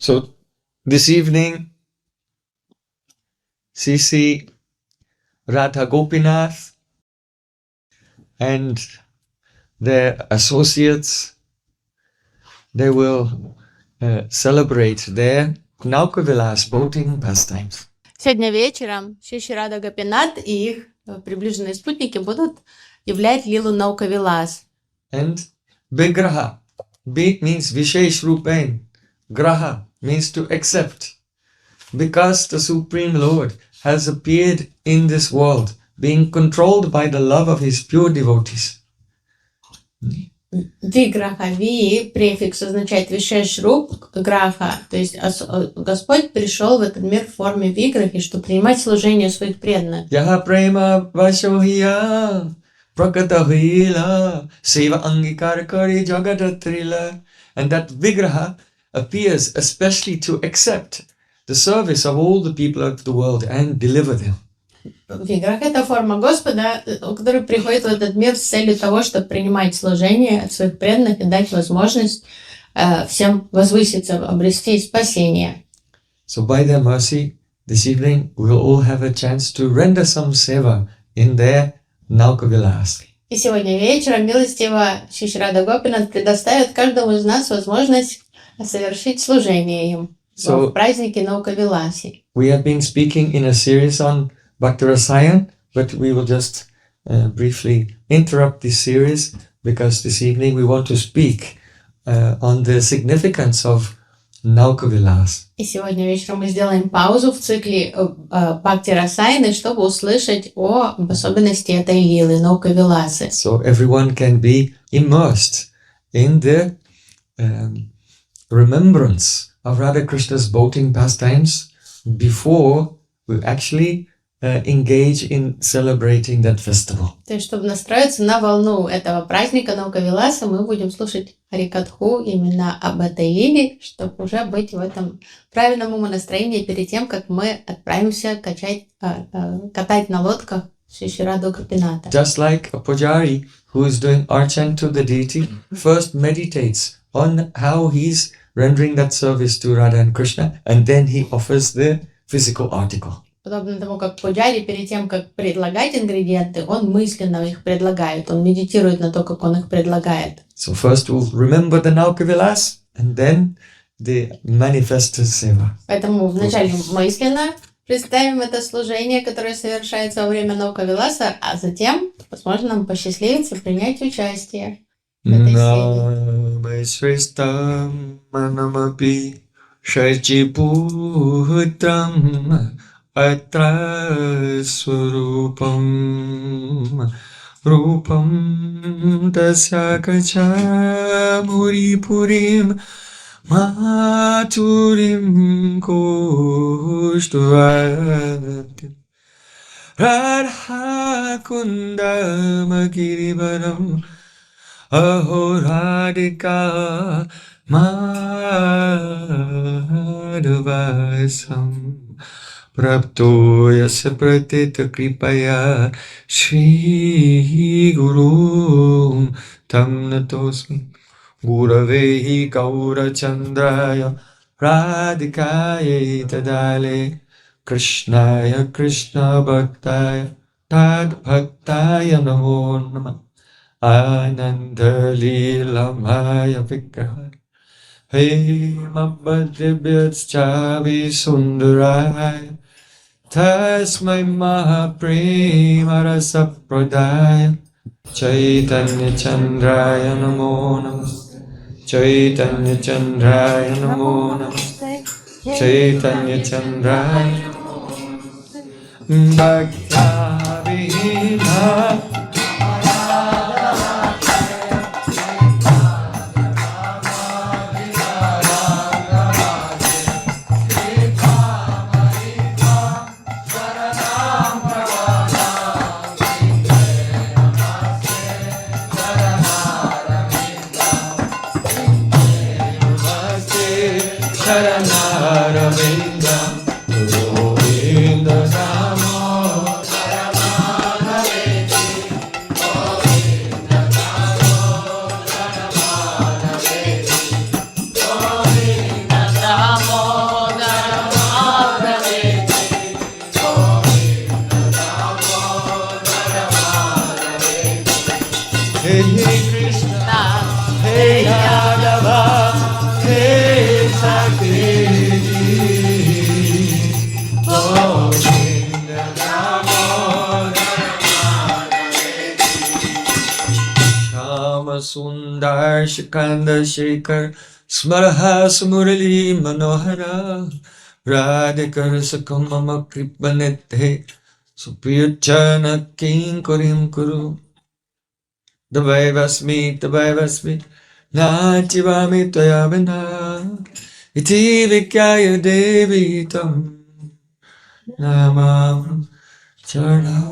So this evening, Sisi, Radha Gopinath, and their associates, they will celebrate their Nauka-vilāsa boating pastimes. Сегодня вечером Шиши Рада Гопинат и их приближенные спутники будут являть лилу Nauka-vilāsa. And Vigraha, Big means Vishesh Rupain, Graha means to accept. Because the Supreme Lord has appeared in this world, being controlled by the love of his pure devotees. Виграха, ви, префикс означает вишеш руп, граха, то есть Господь пришел в этот мир в форме виграхи, чтобы принимать служение своих преданных. Yaha prema vashohiya prakatahila seva angikara kari jagadatrila. And that Vigraha appears especially to accept the service of all the people of the world and deliver them. Виграх — это форма Господа, который приходит в этот мир с целью того, чтобы принимать служение от своих преданных и дать возможность всем возвыситься, обрести спасение. So by their mercy, this evening we will all have a chance to render some seva in their Nauka-vilāsa. И сегодня вечером милостиво Шиши Рада Гопинат предоставит каждому из нас возможность совершить служение им в празднике Nauka-vilāsi. We have been speaking in a series on Bhakti Rasayan, but we will just briefly interrupt this series because this evening we want to speak on the significance of Nauka-vilāsa. И сегодня вечером мы сделаем паузу в цикле Бхакти Расаяны, чтобы услышать об особенности этой лилы Nauka-vilāsa. So everyone can be immersed in the remembrance of Radha Krishna's boating pastimes before we actually engage in celebrating that festival. То есть, чтобы настроиться на волну этого праздника Nauka-vilāsa, мы будем слушать Харикатху именно об этой лиле, чтобы уже быть в этом правильном умонастроении перед тем, как мы отправимся катать на лодках Шиши Раду Гопината. Just like a pujari who is doing archan to the deity first meditates on how he's rendering that service to Radha and Krishna, and then he offers the physical article. Подобно тому, как пуджари перед тем, как предлагать ингредиенты, он мысленно их предлагает, он медитирует на то, как он их предлагает. So first we'll remember the Nauka-vilāsa and then the manifested seva. Поэтому вначале мысленно представим это служение, которое совершается во время Nauka-vilāsa, а затем, возможно, нам посчастливится принять участие в этой серии. Atra swarupam rupam tasya kacha muripurim maturim kushtuvatim radha kundam girivaram ahoradika madhuvasam. Prapto yasya pratita kripaya Shri Guru Tam natosmi Guravehi Gaura Chandraya Radhikaya Tadale Krishnaya Krishna Bhaktaya Tad Bhaktaya Namo Namah Ananda Leelamaya Vigraha Hey Mabhadibhyaschavi Sundaraya Tasmai Mahaprema Rasa Pradaya Chaitanya Chandraya Namo Namaste Chaitanya Chandraya Namo Namaste Chaitanya Chandraya Namo Namaste Bhakta Vihina Hey Krishna, Hey Yadava, Hey Sakti, Govinda Damodara, Shama Sundar Shikanda Shekhar, Smarahas Murali Manohara, Radhikar Sakamama Kripanete, Supriyachana Kinkurim Kuru. Tavai vasmi, Nativami Toyavana, Iti Vikaya Devi Tam, Namam Charantika.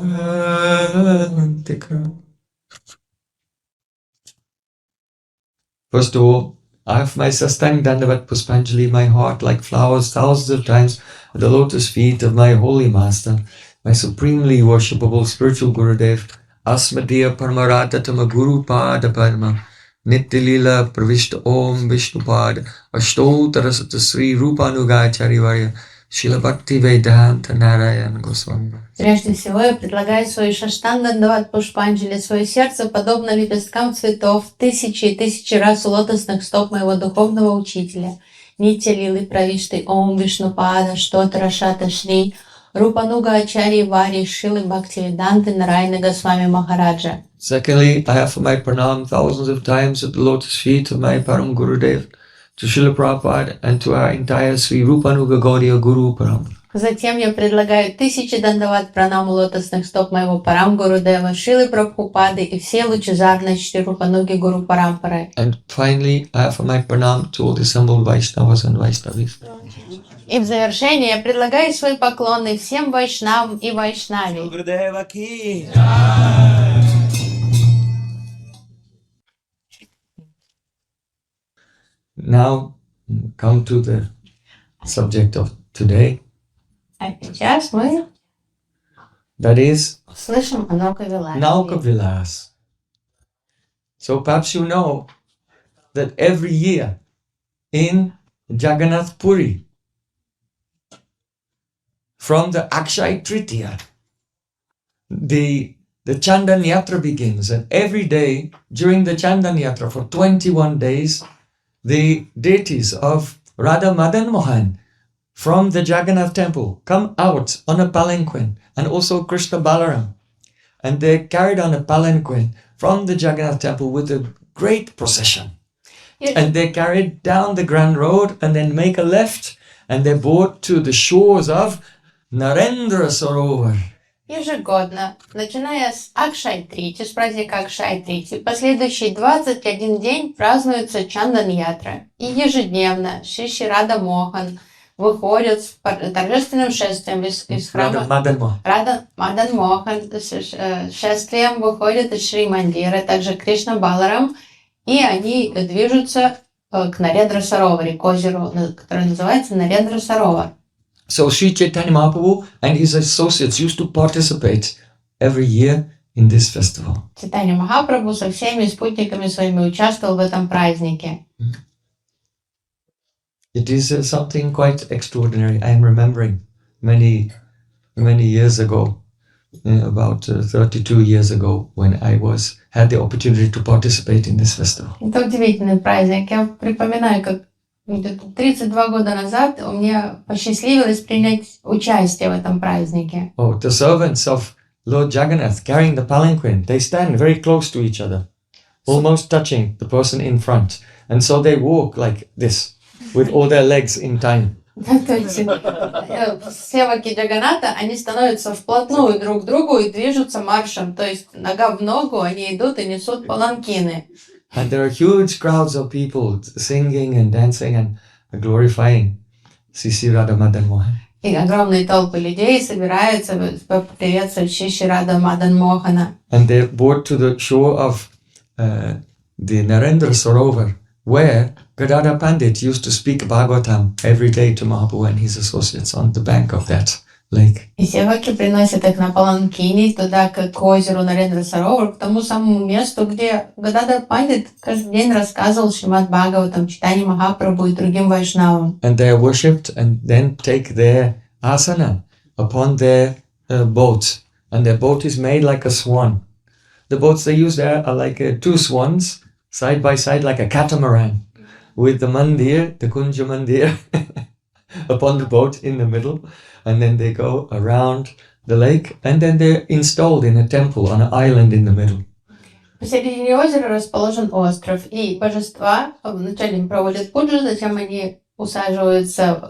First of all, I have my Sastang Dandavat Puspanjali, my heart like flowers thousands of times at the lotus feet of my holy master, my supremely worshipable spiritual Gurudev, Asmadiya Paramarata Tama Guru Pada Padma, Nityalila Pravishta Om Vishnupad, Ashtotarasata Sri Rupanugacharya Varya, Srila Bhakti Vedanta Narayan Goswami. Прежде всего, я предлагаю свой шаштангандават пушпанджали, свое сердце, подобно лепесткам цветов, тысячи и тысячи раз у лотосных стоп моего духовного учителя. Нитя Лилы Правишты Ом Вишнупада, Штотара Шата Шри, Рупануга Ачарьи Вари, Шилы Бхактивиданты Нарайна Госвами Махараджа. Secondly, I offer my pranam thousands of times at the lotus feet of my Param Gurudev, to Srila Prabhupada and to our entire Sri Rupanuga Gaudiya Guru Param. Затем я предлагаю тысячи дандават пранам у лотосных стоп моего Парам Гурудева, Шилы Прабхупады и все лучезарные Шри Рупануги Гуру Парампары. And finally, I offer my pranam to all the assembled Vaishnavas and Vaishnavis. И в завершение я предлагаю свои поклоны всем вайшнавам и вайшнави. Now, come to the subject of today. А сейчас мы That is слышим о Nauka-vilāsa. Nauka-vilāsa. So perhaps you know that every year in Jagannath Puri, from the Akshay Tritiya, the Chandan Yatra begins, and every day during the Chandan Yatra for 21 days, the deities of Radha Madan Mohan from the Jagannath temple come out on a palanquin, and also Krishna Balaram. And they're carried on a palanquin from the Jagannath temple with a great procession. And they're carried down the Grand Road and then make a left, and they're brought to the shores of Narendra Sarovar. Ежегодно, начиная с Акшай-трити, с праздника Акшай-трити, последующие 21 день празднуется Чандан-ятра. И ежедневно Шри Рада Мохан выходит с торжественным шествием из храма. Рада Мадан Мохан шествием выходит из Шри Мандира, также Кришна Баларам, и они движутся к Нарендра Сароваре, к озеру, которое называется Нарендра Саровар. So Sri Chaitanya Mahaprabhu and his associates used to participate every year in this festival. Чайтанья Махапрабху со всеми спутниками своими участвовал в этом празднике. It is something quite extraordinary. I am remembering many years ago, about 32 years ago, when I had the opportunity to participate in this festival. Это удивительный праздник. Я припоминаю, как 32 года назад у меня посчастливилось принять участие в этом празднике. Oh, the servants of Lord Jagannath carrying the palanquin, they stand very close to each other, almost touching the person in front. And so they walk like this, with all their legs in time. То есть севаки Джаганата, они становятся вплотную друг к другу и движутся маршем. То есть нога в ногу, они идут и несут паланкины. And there are huge crowds of people singing and dancing and glorifying Sri Radha Madan Mohan. И огромные толпы людей собираются поприветствовать Шри Рада Мадан Мохана. And they're brought to the shore of the Narendra Sarovar, where Gadadhar Pandit used to speak Bhagavatam every day to Mahaprabhu and his associates on the bank of that lake. И севаки приносят их на паланкине туда, к озеру Нарендра Саровар, к тому самому месту, где Гададар Пандит каждый день рассказывал Шримад Бхагаватам, Чайтанье Махапрабху и другим вайшнавам. And they are worshipped and then take their asana upon their boat. And their boat is made like a swan. the boats they use there are like two swans side by side, like a catamaran, with the mandir, the Kunja mandir, upon the boat in the middle, and then they go around the lake, and then they're installed in a temple on an island in the middle. Посередине озера расположен остров, и божества вначале им проводят пуджу, затем они усаживаются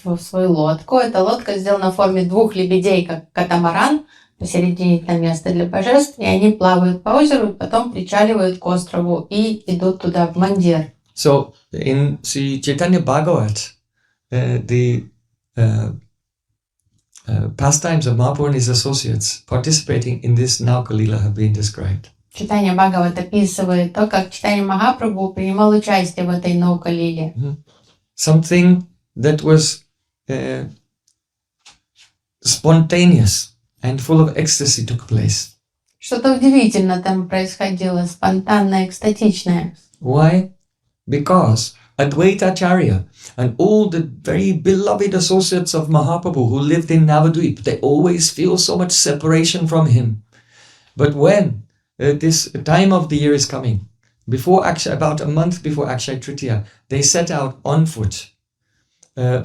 в свою лодку. Эта лодка сделана в форме двух лебедей, как катамаран. Посередине там место для божеств, и они плавают по озеру, потом причаливают к острову и идут туда, в мандир. So in Sri Chaitanya Bhagavat, the pastimes of Mahaprabhu and his associates participating in this Nauka-vilāsa have been described. Читание Бхагават описывает то, как Чайтанья Махапрабху принимал участие в этой Наука-лиле. Something that was spontaneous and full of ecstasy took place. Что-то удивительно там происходило, спонтанное, экстатичное. Why? Because Advaita Acharya and all the very beloved associates of Mahaprabhu who lived in Navadvip, they always feel so much separation from him. But when this time of the year is coming, about a month before Akshaya Tritiya, they set out on foot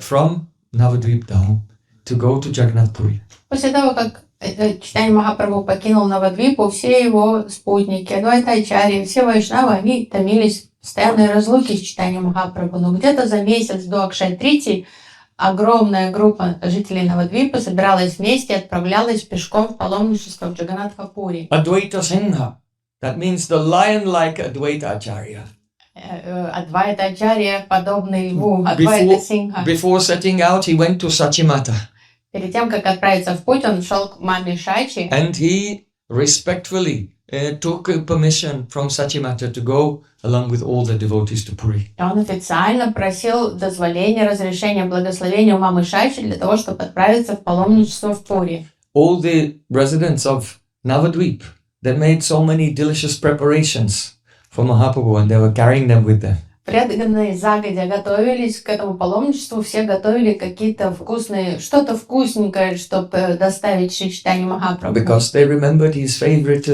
from Navadvip down to go to Jagannath Puri. После того, как Чайтанья Махапрабху покинул Навадвипу, все его спутники, Адвайта Ачарья, все вайшнавы, они томились в постоянной разлуке с Чайтаньей Махапрабху. Но где-то за месяц до Акшая Трити огромная группа жителей Навадвипа собиралась вместе и отправлялась пешком в паломничество в Джаганнатха-пури. Advaita Singha, that means the lion-like Advaita Acharya. Адвайта Ачарья, подобный льву, Адвайта Сингха. Before setting out, he went to Sachimata. Перед тем, как отправиться в путь, он шел к маме Шачи. And he respectfully took permission from Sachimata to go along with all the devotees to Puri. Он официально просил дозволения, разрешения, благословения у мамы Шачи для того, чтобы отправиться в паломничество в Пури. All the residents of Navadvip, they made so many delicious preparations for Mahaprabhu and they were carrying them with them. Преданные загодя готовились к этому паломничеству, все готовили какие-то вкусные, что-то вкусненькое, чтобы доставить Шри Чайтанье Махапрабху. Because they remembered his favorite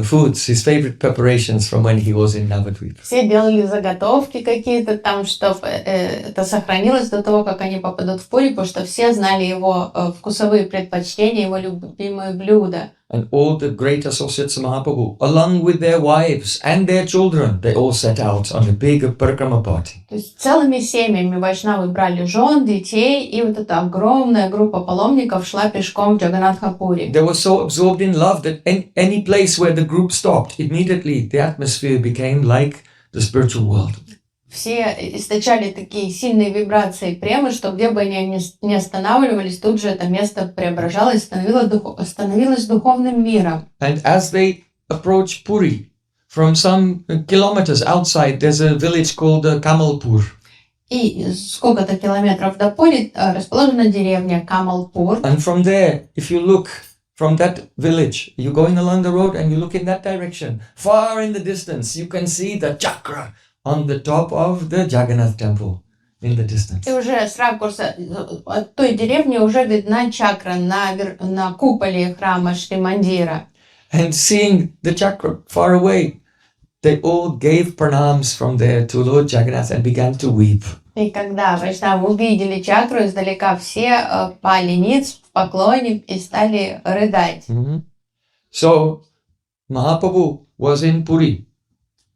foods, his favorite preparations from when he was in Navadvip. Все делали заготовки какие-то там, чтобы это сохранилось до того, как они попадут в Пури, потому что все знали его вкусовые предпочтения, его любимые блюда. And all the great associates of Mahaprabhu, along with their wives and their children, they all set out on a big parikrama party. То есть целыми семьями вайшнавы брали жен, детей, и вот эта огромная группа паломников шла пешком в Джаганнатха-пури. They were so absorbed in love that any place where the group stopped, immediately the atmosphere became like the spiritual world. Все источали такие сильные вибрации премы, что где бы они ни останавливались, тут же это место преображалось, становилось духовным миром. And as they approached Puri, from some kilometers outside, there's a village called Kamalpur. И сколько-то километров до Пури расположена деревня Камалпур. And from there, if you look from that village, you're going along the road and you look in that direction, far in the distance, you can see the chakra on the top of the Jagannath temple in the distance. И уже с ракурса от той деревни уже видна чакра на куполе храма Шри Мандира. And seeing the chakra far away, they all gave pranams from there to Lord Jagannath and began to weep. И когда вайшнавы увидели чакру издалека, все пали ниц в поклоне и стали рыдать. So Mahaprabhu was in Puri,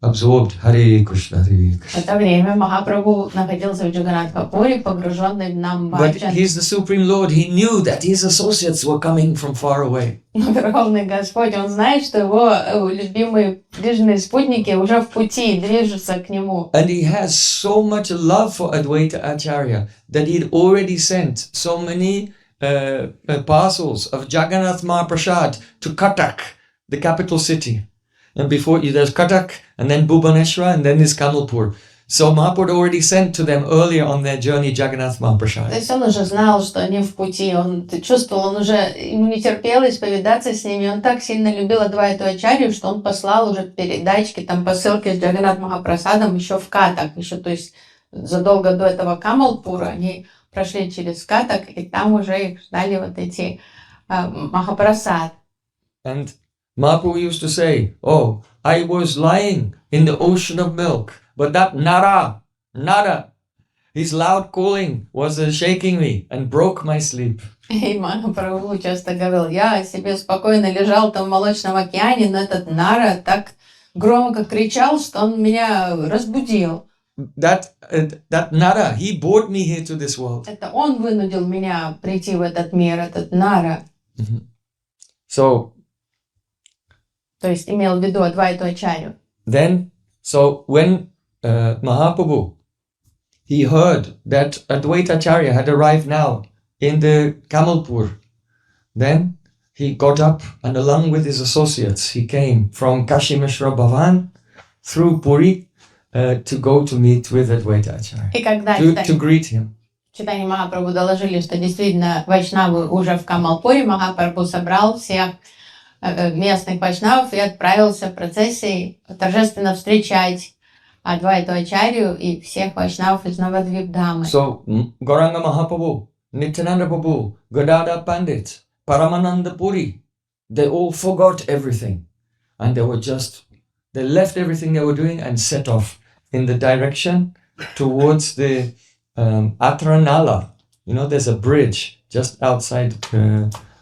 absorbed. Hare Krishna, Hare Krishna. В это время Махапрабху находился в Джаганнатха-пури, погруженный в Нам-баджан. But he's the Supreme Lord. He knew that his associates were coming from far away. Верховный Господь, он знает, что его любимые ближние спутники уже в пути, движутся к нему. And he has so much love for Advaita Acharya that he'd already sent so many parcels of Jagannath Mahaprasad to Cuttack, the capital city. And before there's Cuttack, and then Bhubaneswar, and then there's Kamalpur. So Mahaprabhu already sent to them earlier on their journey Jagannath То Mahaprasad. есть он уже знал, что они в пути, он чувствовал, ему не терпелось повидаться с ними, он так сильно любил Адвайту Ачарью, что он послал уже передачки, там посылки с Джаганнат Махапрасадом еще в Катак, еще, то есть задолго до этого Камалпура они прошли через Катак, и там уже их ждали вот эти Махапрасад. And Mahaprabhu used to say, "Oh, I was lying in the ocean of milk, but that nada, his loud calling was shaking me and broke my sleep." И Махапрабху часто говорил, я себе спокойно лежал там в молочном океане, но этот Нара так громко кричал, что он меня разбудил. That nada, he brought me here to this world. Это он вынудил меня прийти в этот мир, этот Нара. So, То есть имел в виду Адвайту-ачарью. then, so when Mahaprabhu, he heard that Advaita Acharya had arrived now in the Kamalpur, then he got up and along with his associates, he came from Kashi Mishra Bhavan through Puri to go to meet with Advaita Acharya, И когда to greet him. читание Махапрабху доложили, что действительно вайшнавы уже в Камалпуре, Махапрабху собрал всех местных вайшнавов и отправился в процессии торжественно встречать Адвайту-ачарью и всех вайшнавов из Навадвип-дамы. So, Gauranga Mahaprabhu, Nityananda Prabhu, Gadadhar Pandit, Paramananda Puri, they all forgot everything. And they left everything they were doing and set off in the direction towards the Atranala. You know, there's a bridge just outside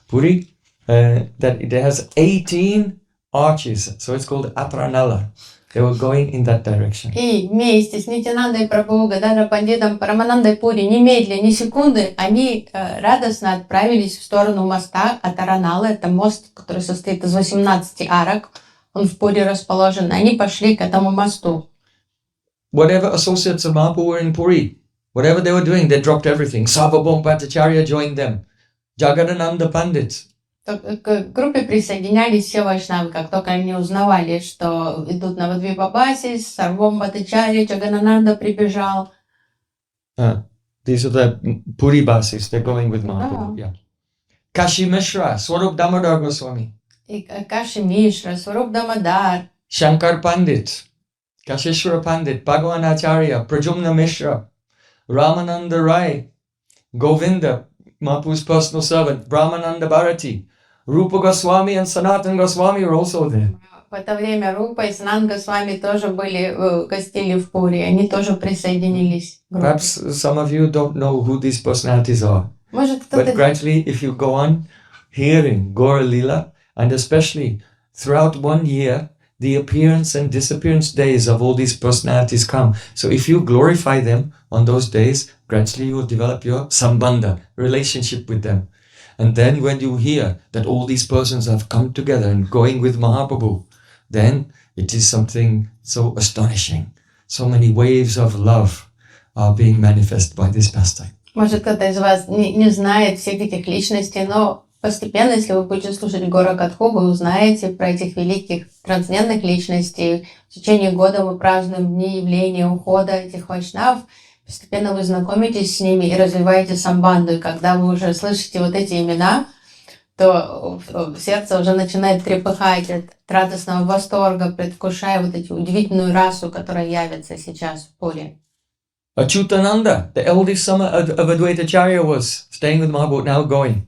Puri that it has 18 arches. So it's called Atranala. They were going in that direction. И вместе с Нитянандой Прабху, Гададхар Пандитом, Параманандой Пури, немедленно, ни секунды, они радостно отправились в сторону моста Атаранала. Это мост, который состоит из 18 арок. Он в Пури расположен. Они пошли к этому мосту. Whatever associates of Mahaprabhu were in Puri, whatever they were doing, they dropped everything. Sarvabhauma Bhattacharya joined them. Jagadananda Pandit. К группе присоединялись все вайшнавы, как только они узнавали, что идут на Навадвипабаси, Сарвабхаума Бхаттачарья, Джаганананда прибежал. These are the Puri Basis, they're going with Mahaprabhu. Yeah. Kashi Mishra, Swarup Damodar Goswami. И Каши Мишра, Сваруп Дамодар. Shankar Pandit, Kashishwara Pandit, Bhagavan Acharya, Prajumna Mishra, Ramananda Rai, Govinda, Mahaprabhu's personal servant, Brahmananda Bharati, Rupa Goswami and Sanatan Goswami were also there. В это время Рупа и Санат Госвами тоже были, гостили в Пури, они тоже присоединились к группе. Perhaps some of you don't know who these personalities are. Может, But кто-то... gradually, if you go on hearing Gaura Lila, and especially throughout 1 year, the appearance and disappearance days of all these personalities come. So if you glorify them on those days, gradually you will develop your sambandha, relationship with them. And then when you hear that all these persons have come together and going with Mahaprabhu, then it is something so astonishing. So many waves of love are being manifested by this pastime. Может, кто-то из вас не знает всех этих личностей, но постепенно, если вы будете слушать Гора Катху, вы узнаете про этих великих трансцендентных личностей. В течение года мы празднуем дни явления, ухода этих вайшнавов. Постепенно вы знакомитесь с ними и развиваете самбанду. И когда вы уже слышите вот эти имена, то сердце уже начинает трепыхать от радостного восторга, предвкушая вот эту удивительную расу, которая явится сейчас в Пури. Achyutananda, the eldest son of Advaita Acharya, was staying with Mahaprabhu, now going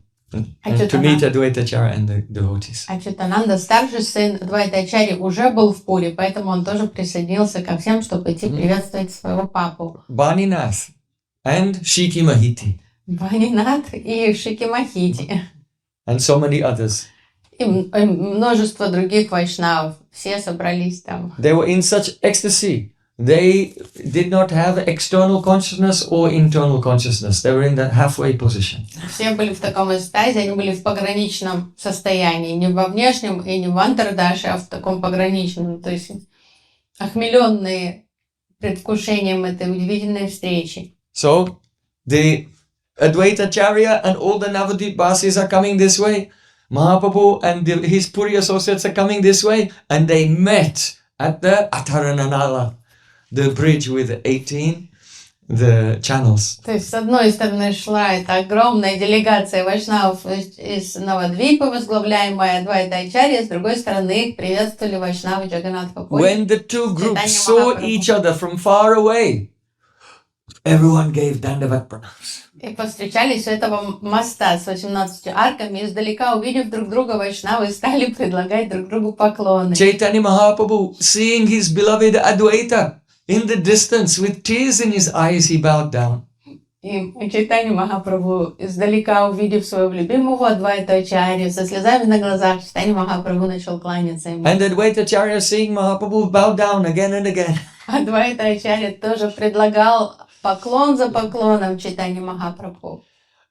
and to meet Advaita Acharya and the devotees. Achyutananda, старший сын Адвайта-ачарьи, уже был в Пури, поэтому он тоже присоединился ко всем, чтобы идти приветствовать своего папу. Baninath and Shiki Mahiti. Банинат и Шикимахити. And so many others. И множество других вайшнавов. Все собрались там. They were in such ecstasy. They did not have external consciousness or internal consciousness. They were in that halfway position. Все были в таком экстазе, они были в пограничном состоянии. Не во внешнем и не в антардаше, а в таком пограничном. То есть охмеленные предвкушением этой удивительной встречи. So, the Advaita Acharya and all the Navadvip Vasis are coming this way. Mahaprabhu and his Puri associates are coming this way. And they met at the Ataranala, the bridge with 18 the channels. То есть с одной стороны шла эта огромная делегация вайшнавов из Навадвипа, возглавляемая Адвайта-ачарьей, с другой стороны их приветствовали вайшнавы Джаганнатха Пури. When the two groups saw each other from far away, everyone gave Dandavat pranams. И повстречались у этого моста с 18 арками, и издалека, увидев друг друга, вайшнавы стали предлагать друг другу поклоны. Chaitanya Mahaprabhu, seeing his beloved Advaita in the distance with tears in his eyes, he bowed down. И Чайтанья Махапрабху, издалека увидев своего любимого Адвайта Ачарью, со слезами на глазах, Чайтанья Махапрабху начал кланяться ему. And Advaita Acharya, seeing Mahaprabhu, bowed down again and again. Адвайта Ачарья тоже предлагал поклон за поклоном Чайтанье Махапрабху.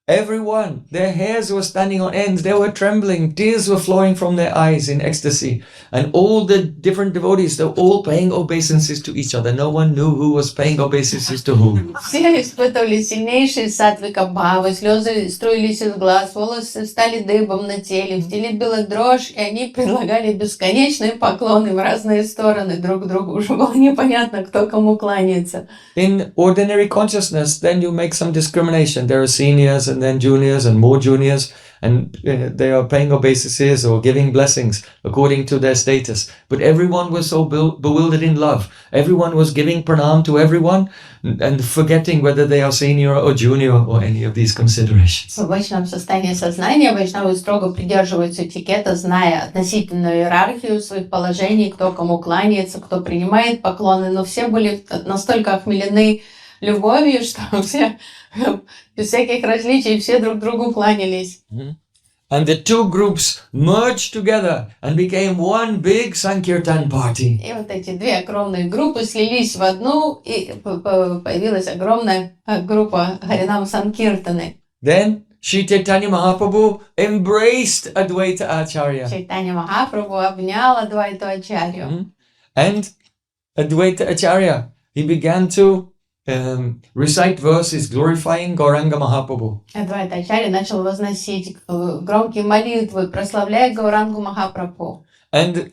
Everyone, their hairs were standing on end, they were trembling, tears were flowing from their eyes in ecstasy. And all the different devotees, they were all paying obeisances to each other. No one knew who was paying obeisances to whom. Все испытывали сильнейшие сатвика бхавы, слезы струились из глаз, волосы стали дыбом на теле, в теле била дрожь, и они предлагали бесконечные поклоны в разные стороны друг другу. Уже было непонятно, кто кому кланяется. In ordinary consciousness, then you make some discrimination. There are seniors and then juniors and more juniors, and they are paying obeisances or giving blessings according to their status. But everyone was so bewildered in love. Everyone was giving pranam to everyone and forgetting whether they are senior or junior or any of these considerations. В обычном состоянии сознания вайшнавы строго придерживаются этикета, зная относительную иерархию своих положений, кто кому кланяется, кто принимает поклоны, но все были настолько охмелены любовью, что все без всяких различий все друг другу кланялись. And the two groups merged together and became one big Sankirtan party. И вот эти две огромные группы слились в одну, и появилась огромная группа Харинам Санкиртаны. Then Shri Chaitanya Mahaprabhu embraced Advaita Acharya. Чайтанья Махапрабху обнял Адвайту Ачарью. And Advaita Acharya, he began to recite verses glorifying Gauranga Mahaprabhu. Адвайта Ачарья начал возносить громкие молитвы, прославляя Гаурангу Махапрабху. And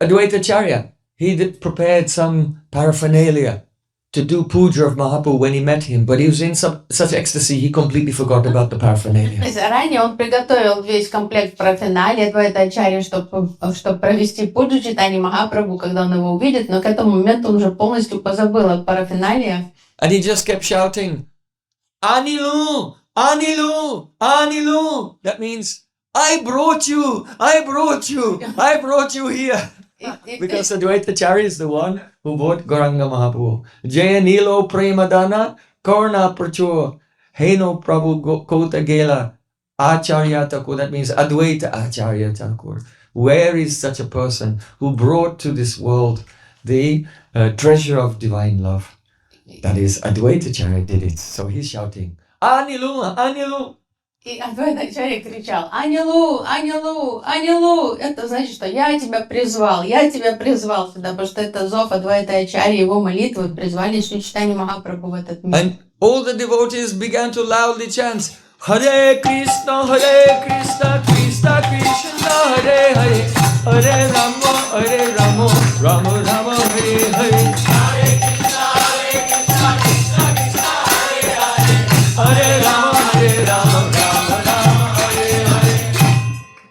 Advaita Acharya, he prepared some paraphernalia to do puja of Mahaprabhu when he met him, but he was in such ecstasy, he completely forgot about the paraphernalia. Заранее он приготовил весь комплект параферналии Адвайта Ачарьи, чтобы провести пуджу Чайтаньи Махапрабху, когда он его увидит, но к этому моменту он уже полностью позабыл о параферналиях. And he just kept shouting, Anilu, Anilu, Anilu. That means, I brought you, I brought you, I brought you here. Because Advaita Acharya is the one who brought Gauranga Mahaprabhu. Jaya Nilo Premadana Karna Prachur Heno Prabhu Kota Gela Acharya Thakur. That means Advaita Acharya Thakur. Where is such a person who brought to this world the treasure of divine love? That is, Advaita Acharya did it. So he's shouting, Anilu, Anilu. И Адвайта Ачарья кричал: Анилу, Анилу, Анилу. Это значит, что я тебя призвал сюда, потому что это зов Адвайта Ачарьи, его молитвы призвали Шри Чайтанью Махапрабху в этот мир. And all the devotees began to loudly chant, Hare Krishna, Krishna Krishna, Hare Hare, Hare Rama, Rama Rama, Hare Hare.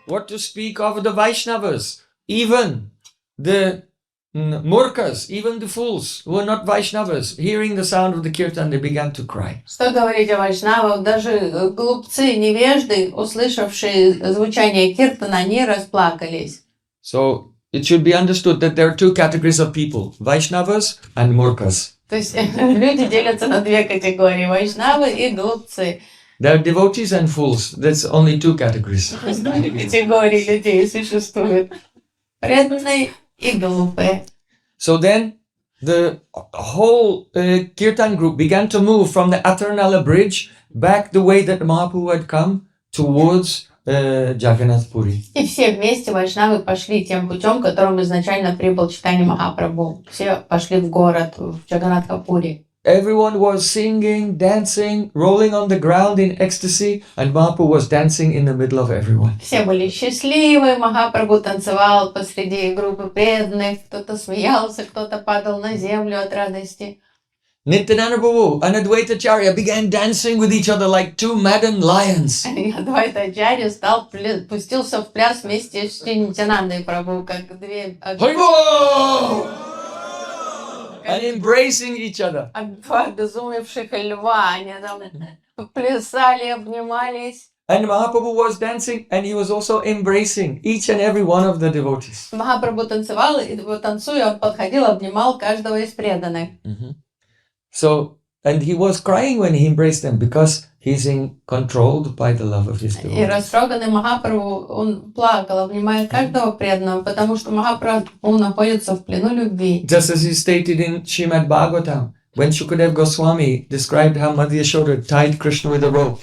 What to speak of the Vaishnavas, even the Murkas, even the fools who are not Vaishnavas, hearing the sound of the kirtan, they began to cry. Что говорить о вайшнавах, даже глупцы, невежды, услышавшие звучание киртана, они расплакались. So it should be understood that there are two categories of people, Vaishnavas and Murkas. То есть люди делятся на две категории: вайшнавы и глупцы. There are devotees and fools. That's only two categories. Две категории людей существуют: преданные и глупые. So then the whole kirtan group began to move from the Atarnala bridge back the way that Mahaprabhu had come towards Jagannath Puri. И все вместе вайшнавы пошли тем путем, которым изначально прибыл Чайтанья Махапрабху. Все пошли в город, в Джаганнатха-пури. Everyone was singing, dancing, rolling on the ground in ecstasy, and Mahaprabhu was dancing in the middle of everyone. Все были счастливы, Махапрабху танцевал посреди группы преданных, кто-то смеялся, кто-то падал на землю от радости. Nityananda Prabhu and Advaita Acharya began dancing with each other like two maddened lions. Адвайта Ачарья пустился в пляс вместе с Нитянандой Прабху, как две and embracing each other. два обезумевших льва, они там плясали, обнимались. And Mahaprabhu was dancing and he was also embracing each and every one of the devotees. Махапрабху танцевал, и вот танцуя, он подходил, обнимал каждого из преданных. So, and he was crying when he embraced them because he's controlled by the love of his И devotees. растроганный Махапрабху, он плакал, обнимая каждого преданного, потому что Махапрабху находится в плену любви. Just as he stated in Srimad Bhagavatam, when Shukadev Goswami described how Madhya Yashoda tied Krishna with a rope,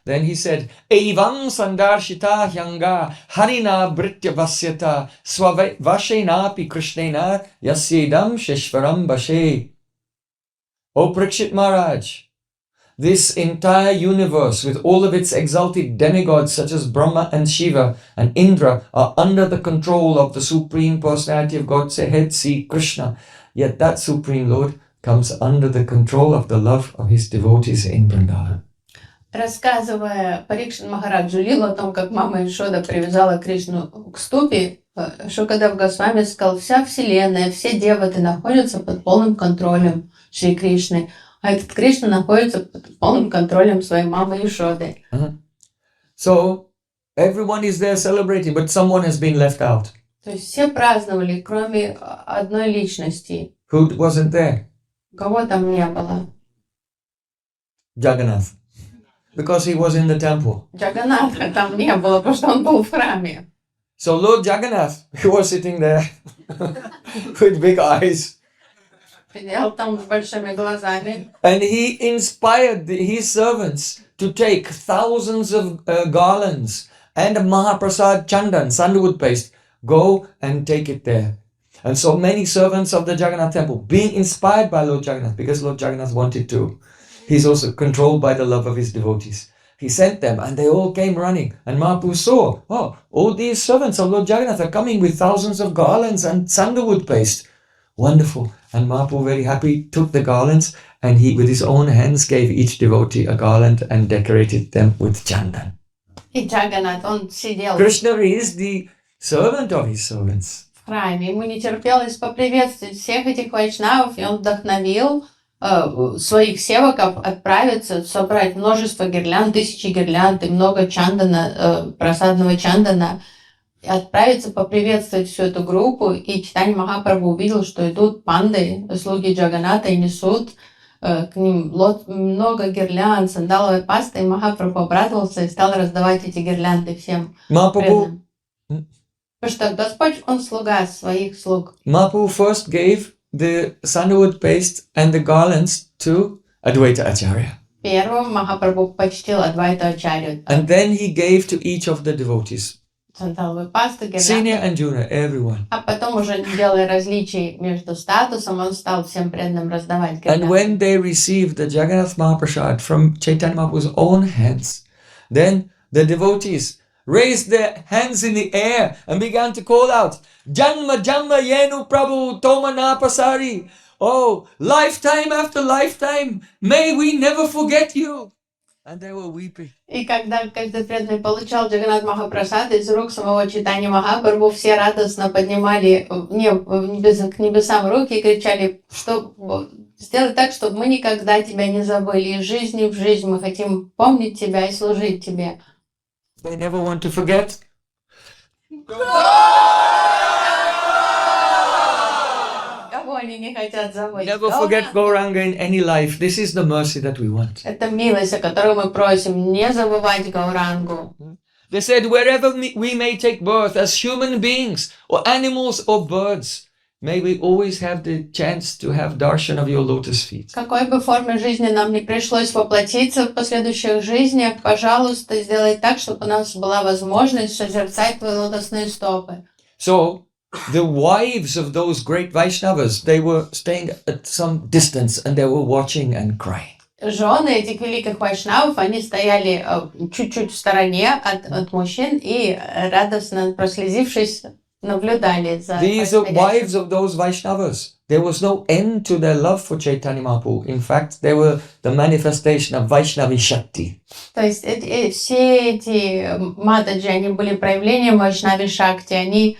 then he said, Evam sandarshita hyanga harina britya vasyata svavashenapi krishnena yasyedam sheshvaram bashe. O Parikshit Maharaj, this entire universe with all of its exalted demigods such as Brahma and Shiva and Indra are under the control of the Supreme Personality of Godhead, see Krishna. Yet that Supreme Lord comes under the control of the love of his devotees in Vrindavan. Рассказывая Парикшит Махараджу Лилу о том, как мама Ишода привязала Кришну к ступе, Шукадев Госвами сказал, вся вселенная, все деваты находятся под полным контролем Шри Кришны, а этот Кришна находится под полным контролем своей мамы Ишоды. So, everyone is there celebrating, but someone has been left out. То есть все праздновали, кроме одной личности. Who wasn't there? Кого там не было? Jagannath. Because he was in the temple. Джаганатха там не было, потому что он был в храме. So Lord Jagannath, he was sitting there with big eyes. Сидел там с большими глазами. And he inspired his servants to take thousands of garlands and a Mahaprasad Chandan, sandalwood paste, go and take it there. And so many servants of the Jagannath temple, being inspired by Lord Jagannath, because Lord Jagannath wanted to, he's also controlled by the love of his devotees. He sent them and they all came running. And Mahaprabhu saw, oh, all these servants of Lord Jagannath are coming with thousands of garlands and sandalwood paste. Wonderful. And Mahaprabhu, very happy, took the garlands and he, with his own hands, gave each devotee a garland and decorated them with chandan. И Джаганат, он сидел Krishna is the servant of his servants. в храме. Ему не терпелось поприветствовать всех этих вайшнавов, и он вдохновил своих севаков отправиться, собрать множество гирлянд, тысячи гирлянд и много чандана, просадного чандана, и отправиться поприветствовать всю эту группу. И Чайтанья Махапрабху увидел, что идут панды, слуги Джаганата, и несут к ним много гирлянд, сандаловой пасты, и Махапрабху обрадовался и стал раздавать эти гирлянды всем преданным. Потому что Господь, Он слуга своих слуг. Mahaprabhu first gave the sandalwood paste and the garlands to Advaita Acharya. Первым Махапрабху почтил Адвайту Ачарью. And then he gave to each of the devotees. Сандаловую пасту, Senior гирлянды. and junior, everyone. А потом, уже не делая различий между статусом, он стал всем преданным раздавать And гирлянды. when they received the Jagannath Mahaprasad from Chaitanya Mahaprabhu's own hands, then the devotees raised their hands in the air and began to call out, Janma Janma Yenu Prabhu Toma Napasari. Oh, lifetime after lifetime, may we never forget you. And they were weeping. И когда каждый преданный получал Джаганнат Махапрасад из рук самого Чайтаньи Махапрабху, все радостно поднимали к небесам руки и кричали, что сделай так, чтобы мы никогда тебя не забыли. Из жизни в жизнь мы хотим помнить тебя и служить тебе. They never want to forget. Кого они не хотят забыть? Never forget Gauranga in any life. This is the mercy that we want. Это милость, о которой мы просим, не забывать Гаурангу. They said, wherever we may take birth as human beings or animals or birds, may we always have the chance to have darshan of your lotus feet. В какой бы форме жизни нам не пришлось воплотиться в последующих жизнях, пожалуйста, сделай так, чтобы у нас была возможность созерцать твои лотосные стопы. So, the wives of those great Vaishnavas, they were staying at some distance and they were watching and crying. Жены этих великих вайшнавов, они стояли чуть-чуть в стороне от мужчин и, радостно прослезившись, наблюдали за These are происходящим. wives of those Vaishnavas. There was no end to their love for Chaitanya Mahaprabhu. In fact, they were the manifestation of Vaishnavi Shakti. То есть все эти матаджи, они были проявлением Вайшнави Шакти, они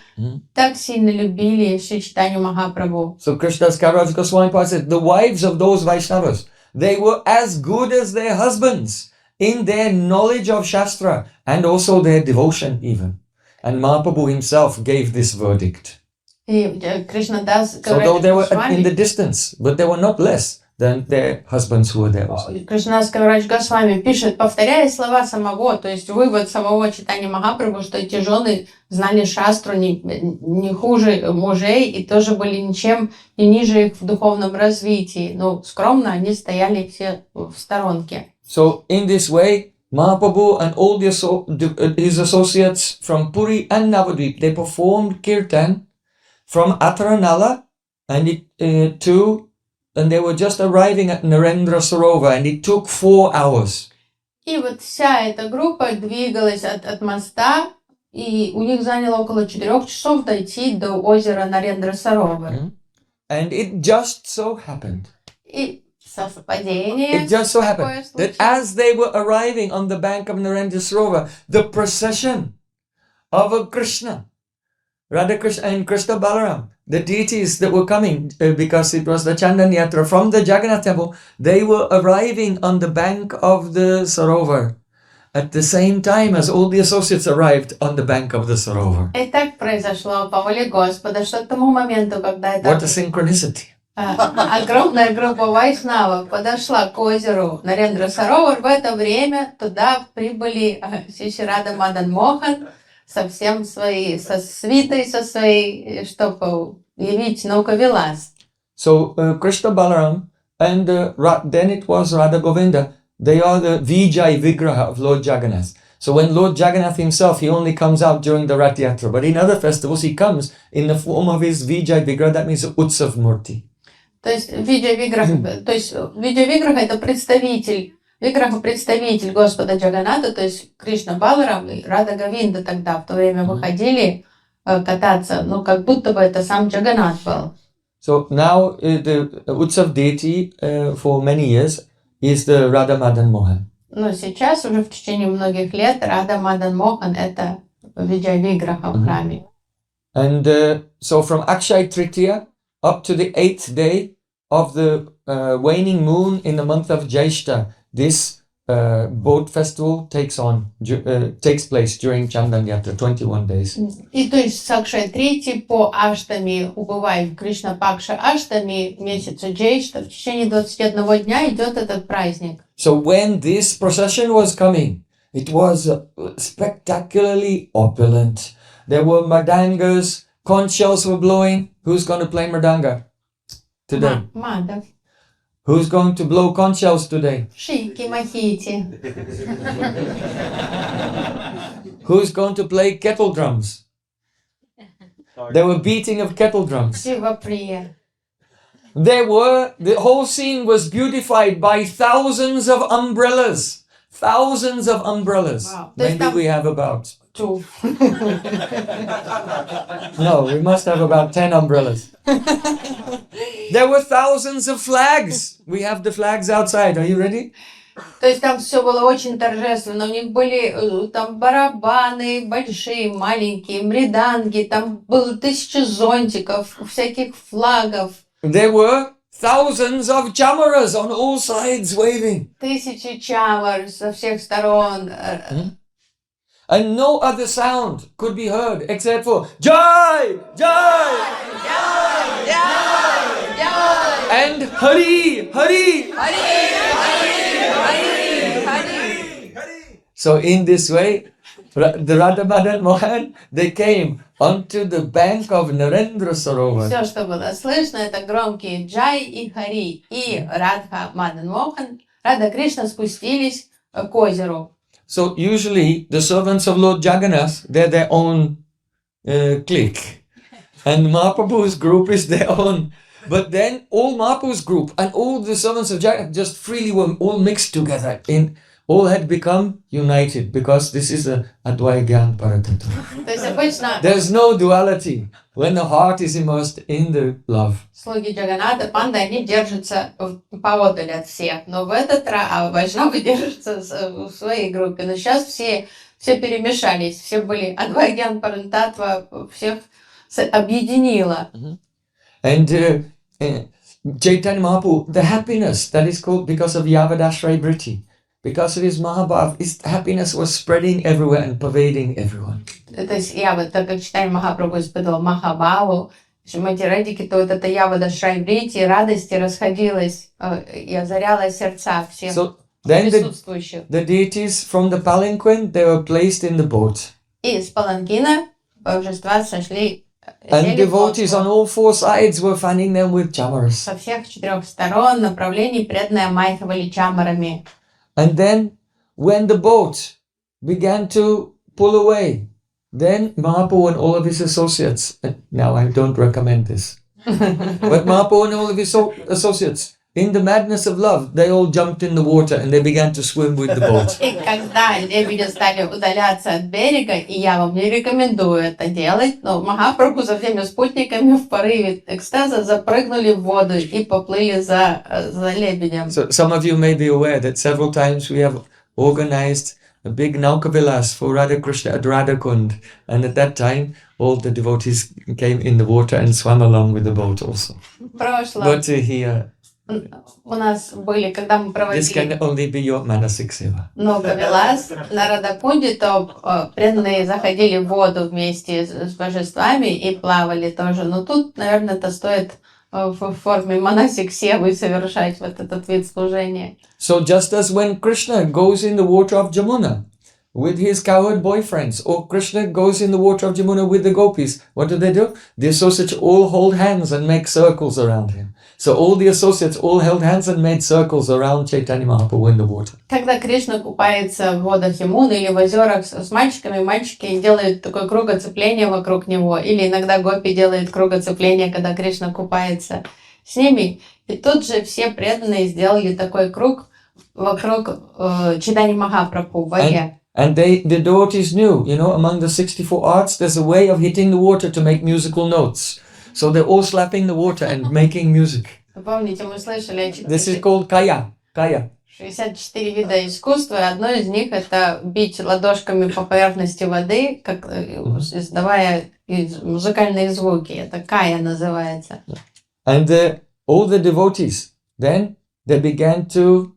так сильно любили Шри Чайтанью Махапрабху. So Krishnadas Kaviraj Goswami Pad said, the wives of those Vaishnavas, they were as good as their husbands in their knowledge of Shastra and also their devotion even. And Mahaprabhu himself gave this verdict. И Кришнадас So though they were Госвами, in the distance, but they were not less than their husbands who were there also. Кришнадас Кавирадж Госвами пишет, повторяя слова самого, то есть вывод самого Чайтаньи Махапрабху, что эти жены знали шастру не хуже мужей и тоже были ничем не ниже их в духовном развитии. Но скромно они стояли все в сторонке. So in this way, Mahaprabhu and all his associates from Puri and Navadvip, they performed kirtan from Ataranala and they were just arriving at Narendra Sarovar, and it took 4 hours. И вот вся эта группа двигалась от моста, и у них заняло около 4 часов дойти до озера Нарендра Саровар. And it just so happened. И совпадение. It just so happened that as they were arriving on the bank of Narendra Sarovar, the procession of Krishna, Radha Krishna and Krishna Balaram, the deities that were coming, because it was the Chandan Yatra from the Jagannath temple, they were arriving on the bank of the Sarovar at the same time as all the associates arrived on the bank of the Sarovar. И так произошло по воле Господа, что к тому моменту, когда What эта a synchronicity. огромная группа вайшнавов подошла к озеру Нарендра Саровар, в это время туда прибыли Шри Рада Мадан Мохан со свитой, со своей, чтобы явить Nauka-vilāsa. So Krishna Balaram and then it was Radha Govinda. They are the Vijay Vigraha of Lord Jagannath. So when Lord Jagannath himself, he only comes out during the Rath Yatra. But in other festivals, he comes in the form of his Vijay Vigraha. That means Utsav Murti. То есть Виджай Виграха это представитель Господа Джаганата, то есть Кришна Баларам и Рада Говинда тогда в то время выходили кататься, ну как будто бы это сам Джаганат был. So now the Utsav deity for many years is the Radha Madan Mohan. Но сейчас уже в течение многих лет Рада Мадан Мохан это Виджай Виграха в храме. And so from Akshay Tritiya up to the 8th day of the waning moon in the month of Jyeshta, this boat festival takes place during Chandan Yatra, 21 days. И то есть с Акшай Трити по Аштами, убывая в Кришна Пакша Аштами месяца Джейшта, в течение 21 дня идет этот праздник. So when this procession was coming, it was spectacularly opulent. There were mardangas, conch shells were blowing. Who's going to play mardanga today? Мадав. Who's going to blow conch shells today? Шики, махити. Who's going to play kettle drums? There were beating of kettle drums. Шиваприя. The whole scene was beautified by thousands of umbrellas. Thousands of umbrellas. Wow. Maybe we have about... Two. No, we must have about 10 umbrellas. There were thousands of flags. We have the flags outside. Are you ready? То есть там все было очень торжественно. У них были там барабаны большие, маленькие, мриданги, там было 1000 зонтиков, всяких флагов. There were thousands of chamaras on all sides waving. 1000 чамар со всех сторон. And no other sound could be heard except for Jai! Jai! Jai! Jai! Jai! And Hari! Hari! Hari! Hari! Hari! Hari! So in this way, the Radha Madan Mohan, they came onto the bank of Narendra Sarovar. Все, что было слышно, это громкие Джай и Хари. И Радха Мадан Мохан, Рада Кришна спустились к озеру. So usually the servants of Lord Jagannath, they're their own clique. And Mahaprabhu's group is their own. But then all Mahaprabhu's group and all the servants of Jagannath just freely were all mixed together. all had become united because this is a Advaya Gyan Paratattva. То есть обычно There's no duality when the heart is immersed in the love. слуги Джаганата, панды, они держатся поодаль от всех, но в этот раз вайшнавы держатся в своей группе. Но сейчас все перемешались, все были Адвайгян Парантатва, всех объединило. And Chaitanya Mahaprabhu, the happiness that is called because of Yavadashray Vritti, because of his Mahabhav, his happiness was spreading everywhere and pervading everyone. То есть так как Чайтанья Махапрабху испытывал Махабхаву, Шримати Радхики, то вот эта Явадашрай Врити, радости расходилась и озаряла сердца всех присутствующих. The deities from the palanquin, they were placed in the boat. И с паланкина божества сошли. And devotees on all four sides were fanning them with chamaras. Со всех четырех сторон направлений преданные майховали чамарами. And then, when the boat began to pull away, then Mahaprabhu and all of his associates, now I don't recommend this, but Mahaprabhu and all of his associates, in the madness of love, they all jumped in the water and they began to swim with the boat. И когда лебеди стали удаляться от берега, и я вам не рекомендую это делать, но Махапрабху со всеми спутниками в порыве экстаза запрыгнули в воду и поплыли за лебедем. So some of you may be aware that several times we have organized a big Nauka-vilāsa for Radha Krishna at Radhakund, and at that time all the devotees came in the water and swam along with the boat also. But here, у нас были, когда мы this can проводили only be your manasik seva. Nauka-vilāsa на Радакунде, то преданные заходили в воду вместе с божествами и плавали тоже. Но тут, наверное, это стоит в форме манасик севы совершать вот этот вид служения. So just as when Krishna goes in the water of Jamuna with his cowherd boyfriends, or Krishna goes in the water of Jamuna with the gopis, what do? The associates all hold hands and make circles around him. So all the associates all held hands and made circles around Chaitanya Mahaprabhu in the water. Когда Кришна купается в водах Ямуны или в озерах с мальчиками, мальчики делают такое кругоцепление вокруг него, или иногда гопи делают кругоцепление, когда Кришна купается с ними. И тут же все преданные сделали такой круг вокруг Чайтаньи Махапрабху в воде. And the devotees knew, among the 64 arts, there's a way of hitting the water to make musical notes. So they're all slapping the water and making music. Вы помните, мы слышали This is called kaya. 64 вида искусства, и одно из них это бить ладошками по поверхности воды, как издавая музыкальные звуки. Это кая называется. And all the devotees, then they began to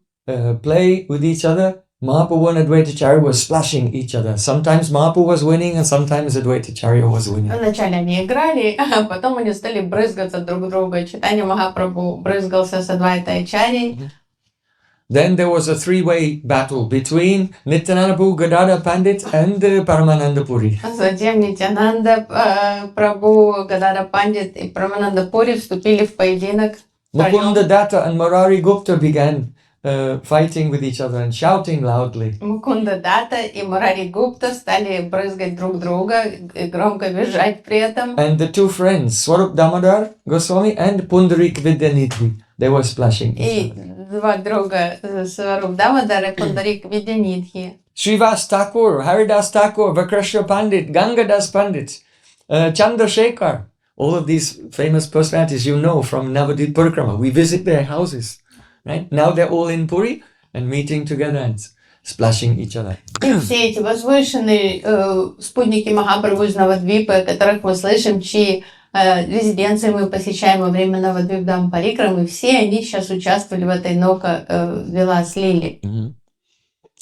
play with each other. Mahaprabhu and Advaitacharya were splashing each other. Sometimes Mahaprabhu was winning and sometimes Advaitacharya was winning. Вначале они играли, а потом они стали брызгаться друг друга. Чайтанья Махапрабху брызгался с Адвайтачарьей. Then there was a three-way battle between Nityananda Prabhu, Gadadhar Pandit and Paramananda Puri. Затем Нитянанда Прабху, Гададхар Пандит и Парамананда Пури вступили в поединок. Mukunda Datta and Murari Gupta began fighting with each other and shouting loudly. Мукунда Дата и Мурари Гупта стали брызгать друг друга и громко визжать при этом. And the two friends, Swarup Damodar Goswami and Pundarik Vidyanidhi, they were splashing each other. И два друга, Сваруп Дамодар и Пундарик Видянидхи. Srivas Thakur, Haridas Thakur, Vakrashya Pandit, Gangadas Pandit, Chandrasekhar, all of these famous personalities from Navadvip Parikrama. We visit their houses. Right? Now they're all in Puri and meeting together and splashing each other. Все эти возвышенные спутники Махапрабху из Навадвипы, о которых мы слышим, чьи резиденции мы посещаем во время Навадвип-дам Парикрамы, все они сейчас участвовали в этой Nauka-vilāsa лиле.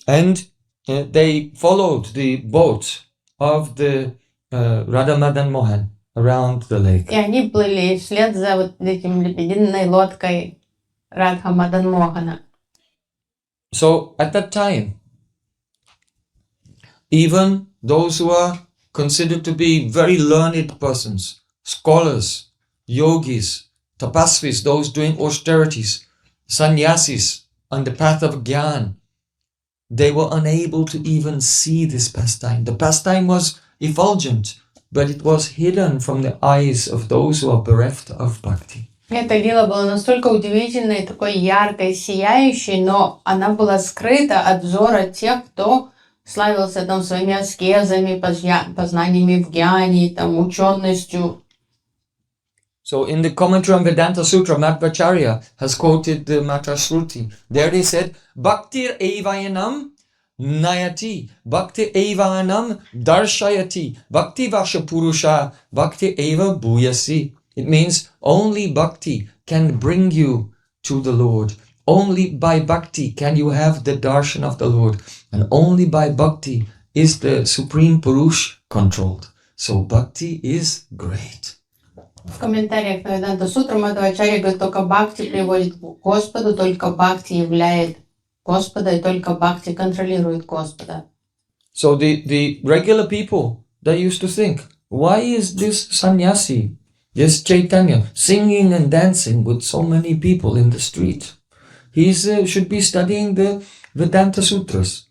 And they followed the boat of the Radha Madan Mohan around the lake. И они плыли вслед за вот этим лебединой лодкой Радха Мадан Мохана. So at that time, even those who are considered to be very learned persons, scholars, yogis, tapasvis, those doing austerities, sannyasis on the path of Gyan, they were unable to even see this pastime. The pastime was effulgent, but it was hidden from the eyes of those who are bereft of bhakti. Эта лила была настолько удивительной, такой яркой, сияющей, но она была скрыта от взора тех, кто славился там своими аскезами, познаниями в гьяне, там, ученостью. So in the commentary on Vedanta Sutra, Madhvacharya has quoted the Matra Shruti. There they said, Bhaktir evayanam nayati, Bhakti evanam darshayati, Bhakti vasha purusha, Bhakti eva bhuyasi. It means only bhakti can bring you to the Lord. Only by bhakti can you have the darshan of the Lord. And only by bhakti is the Supreme Purush controlled. So bhakti is great. В комментариях на Веданта Сутру Мадхвачарья говорит, только бхакти приводит к Господу, только бхакти являет Господа, и только бхакти контролирует Господа. So the regular people, they used to think, why is this sannyasi, this Chaitanya, singing and dancing with so many people in the street? He should be studying the Vedanta Sutras.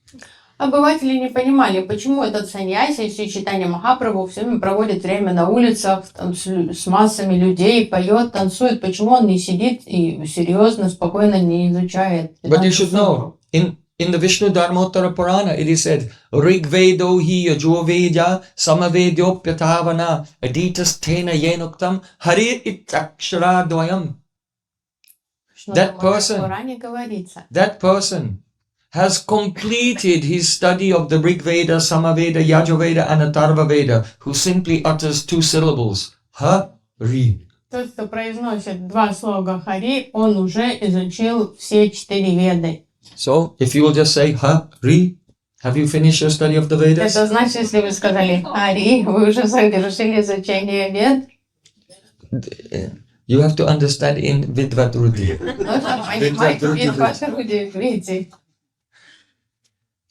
Обыватели не понимали, почему этот саньяси, Шри Чайтанья Махапрабху, все время проводит время на улицах там, с массами людей, поет, танцует. Почему он не сидит и серьезно, спокойно не изучает? But you should know, in the Vishnu Dharmottara Purana, it is said, Rig Vedo hi Yajurveda Samavedyopyatavana Aditas Tena Yenuktam Hari Itakshara Dvayam. That person has completed his study of the Rig Veda, Samaveda, Yajurveda, and Atharva Veda, who simply utters 2 syllables, Hari. Тот, кто произносит 2 слога Хари, он уже изучил все 4 веды. So, if you will just say Hari, have you finished your study of the Vedas? Это значит, если вы сказали Хари, вы уже завершили изучение вед. You have to understand in Vidvatruti. Нужно понимать Vidvatruti.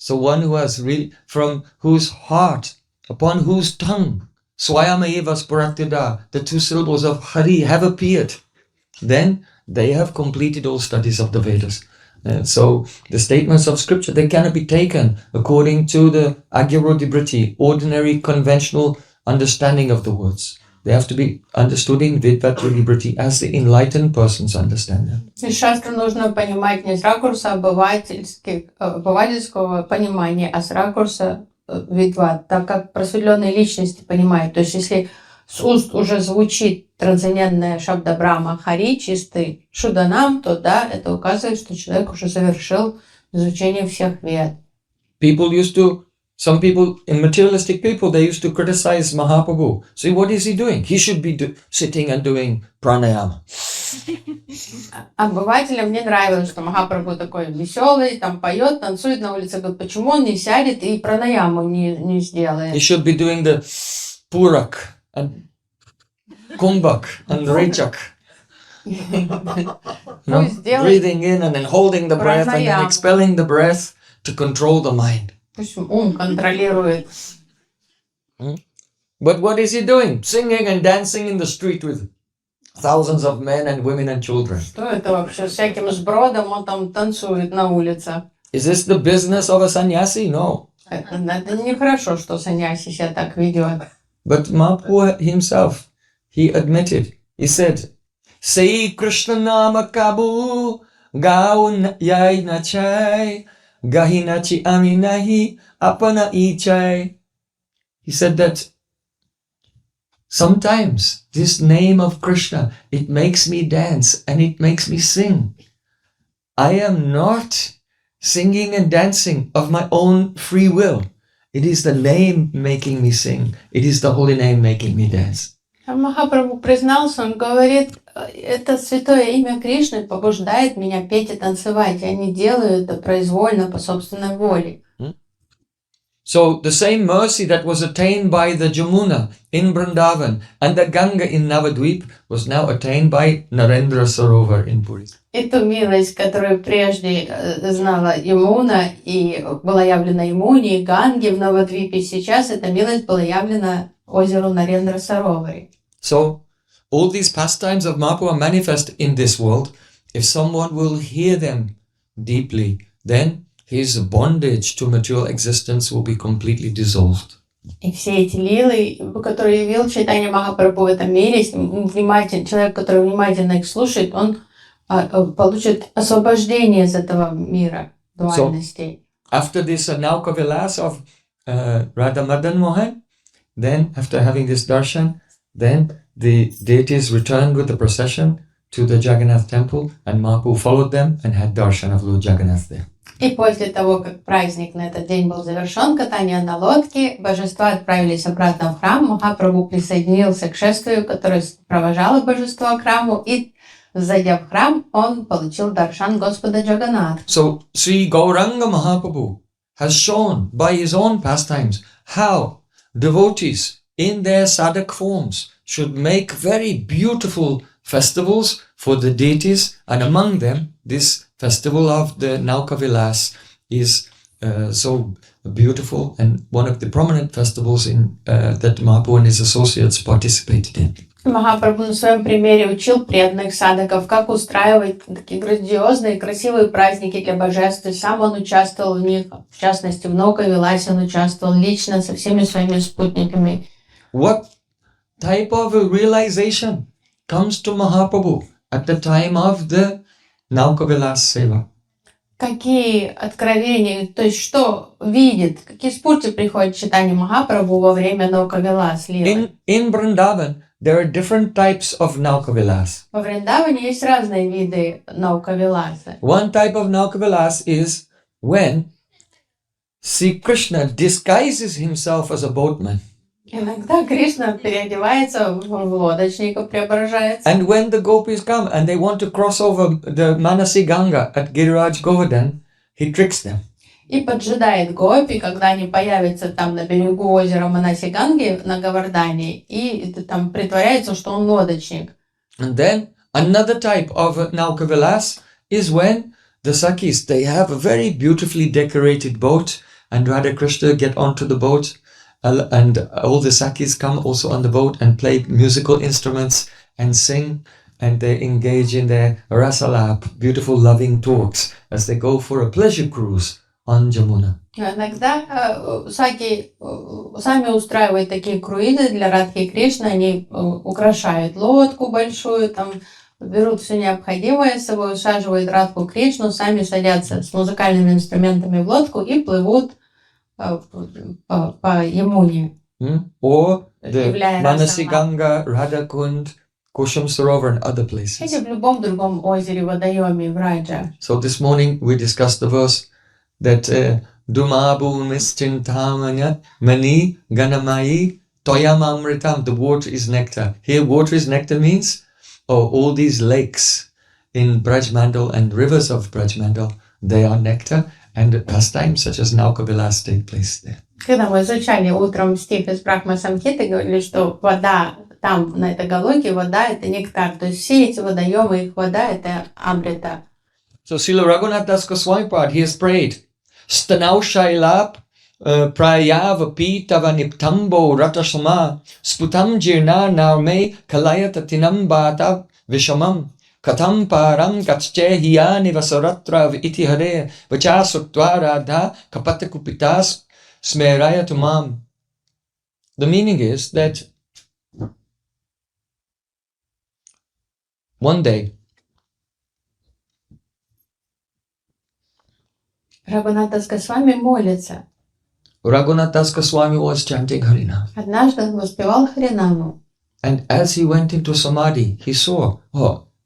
So one who has really, from whose heart, upon whose tongue, Swayameva Sparatida, the 2 syllables of Hari have appeared, then they have completed all studies of the Vedas. So the statements of scripture, they cannot be taken according to the Agyarodhibriti, ordinary conventional understanding of the words. They have to be understood in Vidvatruti as the enlightened persons understand them. Шастру нужно понимать не с ракурса обывательского понимания, а с ракурса видват, так как просветленные личности понимают. То есть, если с уст уже звучит трансцендентная шабда Брахма Хари, чистый шуданам, то да, это указывает, что человек уже завершил изучение всех вед. Some people, in materialistic people, they used to criticize Mahaprabhu. See, what is he doing? He should be sitting and doing pranayama. Обывателям не нравилось, что Махапрабху такой веселый, там поет, танцует на улице. Говорит, почему он не сядет и пранаяму не сделает? He should be doing the purak and kumbhak and rechak. Breathing in and then holding the breath and then expelling the breath to control the mind. Ум контролирует. But what is he doing? Singing and dancing in the street with thousands of men and women and children. Что это вообще? Всяким сбродом он там танцует на улице. Is this the business of a sannyasi? No. Это нехорошо, что саньяси себя так ведет. But Mahaprabhu himself, he admitted, he said, Sei Krishna Nama Kabu Gaun Yai Nachai Gahinachi Aminahi Apana Ichai. He said that sometimes this name of Krishna, it makes me dance and it makes me sing. I am not singing and dancing of my own free will. It is the name making me sing. It is the holy name making me dance. Махапрабху признался, он говорит, это святое имя Кришны побуждает меня петь и танцевать. Я не делаю это произвольно, по собственной воле. So the same mercy that was attained by the Jamuna in Vrindavan and the Ganga in Navadvip was now attained by Narendra Sarovar in Puri. Эту милость, которую прежде знала Ямуна и была явлена Ямуне и Ганге в Навадвипе, сейчас эта милость была явлена озеру Нарендра Сароваре. So all these pastimes of Mahaprabhu are manifest in this world. If someone will hear them deeply, then his bondage to material existence will be completely dissolved. И все эти лилы, которые явил Чайтанья Махапрабху в этом мире, если человек, который внимательно их слушает, он получит освобождение из этого мира дуальностей. After this Nauka-vilāsa of Radha Madan Mohan, then after having this darshan, then the deities returned with the procession to the Jagannath temple, and Mahaprabhu followed them and had darshan of Lord Jagannath there. И после того, как праздник на этот день был завершен, катание на лодке, божества отправились обратно в храм, Махапрабху присоединился к шествию, которое провожало божество к храму, и, зайдя в храм, он получил даршан Господа Джаганнатха. So Sri Gauranga Mahaprabhu has shown by his own pastimes how devotees in their sadhak forms should make very beautiful festivals for the deities, and among them this festival of the Nauka-vilāsa is so beautiful and one of the prominent festivals that Mahaprabhu and his associates participated in. Махапрабху на своем примере учил преданных садаков, как устраивать такие грандиозные, красивые праздники для божеств, и сам он участвовал в них, в частности, в Nauka-vilāsa он участвовал лично со всеми своими спутниками. What type of a realization comes to Mahaprabhu at the time of the Nauka-vilāsa seva? Какие откровения, то есть что видит, какие спорты приходят к читанию Махапрабху во время Nauka-vilāsa лилы? In Vrindavan, there are different types of Nauka-vilāsa. Во Вриндаване есть разные виды Nauka-vilāsa. One type of Nauka-vilāsa is when Sri Krishna disguises himself as a boatman. Иногда Кришна переодевается в лодочника, преображается. And when the gopis come and they want to cross over the Manasi Ganga at Giriraj Govardhan, he tricks them. И поджидает гопи, когда они появятся там на берегу озера Манаси-Ганги на Говардане, и там притворяется, что он лодочник. And then another type of Nauka-vilāsa is when the Sakis, they have a very beautifully decorated boat, and Radha Krishna get onto the boat, and all the Sakis come also on the boat and play musical instruments and sing, and they engage in their rasalap, beautiful loving talks, as they go for a pleasure cruise on Jamuna. Иногда саки сами устраивают такие круизы для Радхи и Кришны, они украшают лодку большую, там берут все необходимое с собой, усаживают Радху и Кришну, сами садятся с музыкальными инструментами в лодку и плывут по Ямуне. Or the Manasi Ganga, Radha Kund, Kusham Sarovar and other places. Или в любом другом озере, водоеме, в Раджа. So this morning we discussed the verse that Dumabu Nischintamanya Mani Ganamayi Toyamamritam. The water is nectar. Here water is nectar means all these lakes in Brajmandal and rivers of Brajmandal, they are nectar, and pastimes such as Nauka-vilāsa take place there. Когда мы изучали утром стих из Брахма Самхиты, говорили, что вода там, на этой галоке, вода — это нектар. То есть все эти водоемы, их вода — это амрита. So Srila Raghunath Das Goswami Pad, he has prayed, Stanau Shailap Prayava Pitava Niptambo Ratasama Sputam Jirna Narme Kalayata Tinam Bata Vishamam Katam Param Gatche Hyani Vasaratra Itihare Vachasutwaradha Kapatakupitas Smeraya Tumam. The meaning is that one day Рагунат Дас Госвами молится. Raghunath Das Goswami was chanting Harinam. Однажды он воспевал Харинаму. And as he went into Samadhi, he saw,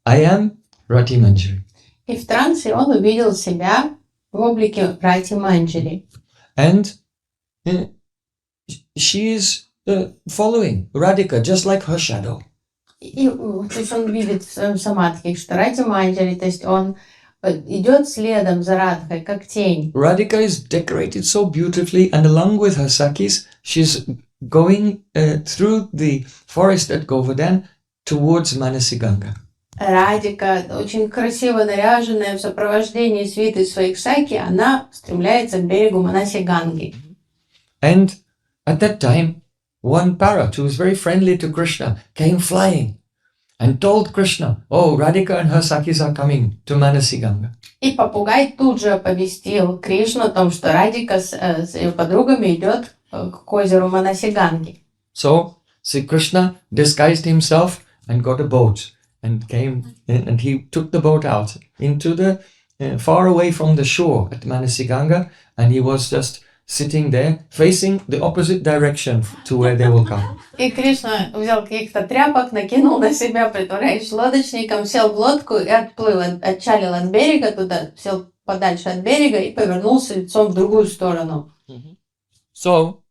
I am Rati Manjari. И в трансе он увидел себя в облике Рати Манджари. And she is following Radhika, just like her shadow. И то есть он видит в своем самадхи, что Рати Манджари, то есть он идет следом за Радхой, как тень. Radhika is decorated so beautifully, and along with her Sakis, she's going through the forest at Govardhan towards Manasi Ganga. Радика, очень красиво наряженная в сопровождении свиты своих саки, она стремляется к берегу Манаси Ганги. And at that time, one parrot who was very friendly to Krishna came flying and told Krishna, Radhika and her Sakis are coming to Manasi Ganga. И попугай тут же оповестил Кришну о том, что Радика с ее подругами идет к озеру Манасиганги. So Sri Krishna disguised himself and got a boat and came and he took the boat out into the far away from the shore at Manasiganga, and he was just sitting there facing the opposite direction to where they will come. И Кришна взял каких-то тряпок, накинул на себя, притворяясь лодочником, сел в лодку и отплыл, отчалил от берега туда, сел подальше от берега и повернулся лицом в другую сторону. So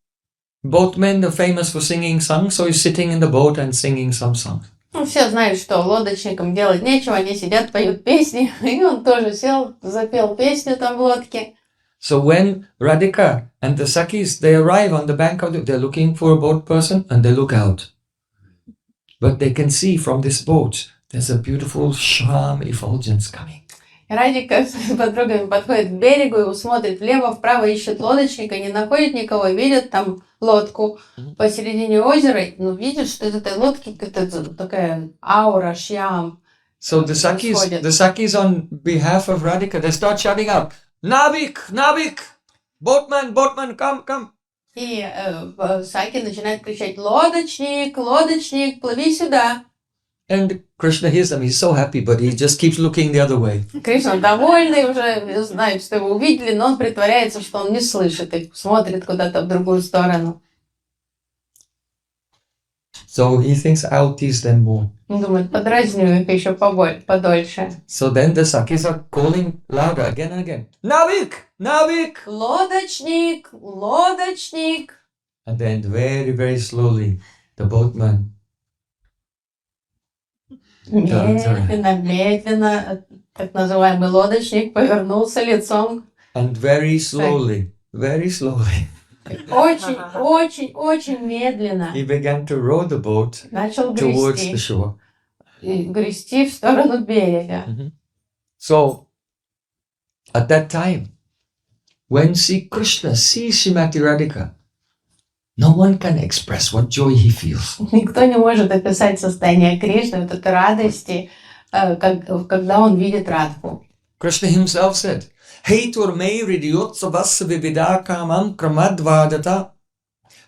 boatmen are famous for singing songs, so he's sitting in the boat and singing some songs. Ну, все знают, что лодочникам делать нечего, они сидят, поют песни, и он тоже сел, запел песню там в лодке. So when Radhika and the Sakhis, they arrive on the bank of they're looking for a boat person and they look out. But they can see from this boat, there's a beautiful Sham effulgence coming. Радика с подругами подходит к берегу и смотрит влево-вправо, ищет лодочника, не находит никого, видит там лодку посередине озера, но видит, что из этой лодки какая-то такая аура, шьям. So the Sakhis on behalf of Radhika, they start shouting out, Navik, Navik, boatman, boatman, come. И Саки начинает кричать: лодочник, лодочник, плыви сюда. And Krishna hears them, he's so happy, but he just keeps looking the other way. Кришна довольный, уже знает, что его увидели, но он притворяется, что он не слышит и смотрит куда-то в другую сторону. So he thinks, I'll tease them more. Он думает, подразню их еще подольше. So then the Sakhis are calling louder again and again. Navik! Navik! Лодочник, лодочник. And then very, very slowly, the boatman. Медленно, медленно, так называемый лодочник повернулся лицом. And very slowly, Очень, очень, очень медленно. he began to row the boat Начал towards the грести. shore. Грести в сторону берега. So, at that time, when Sri Krishna sees Srimati Radhika, no one can express what joy he feels. Никто не может описать состояние Кришны, вот этой радости, когда он видит Радху. Krishna himself said, Heitur me hridiyotsavasya vividakamam kramadvadata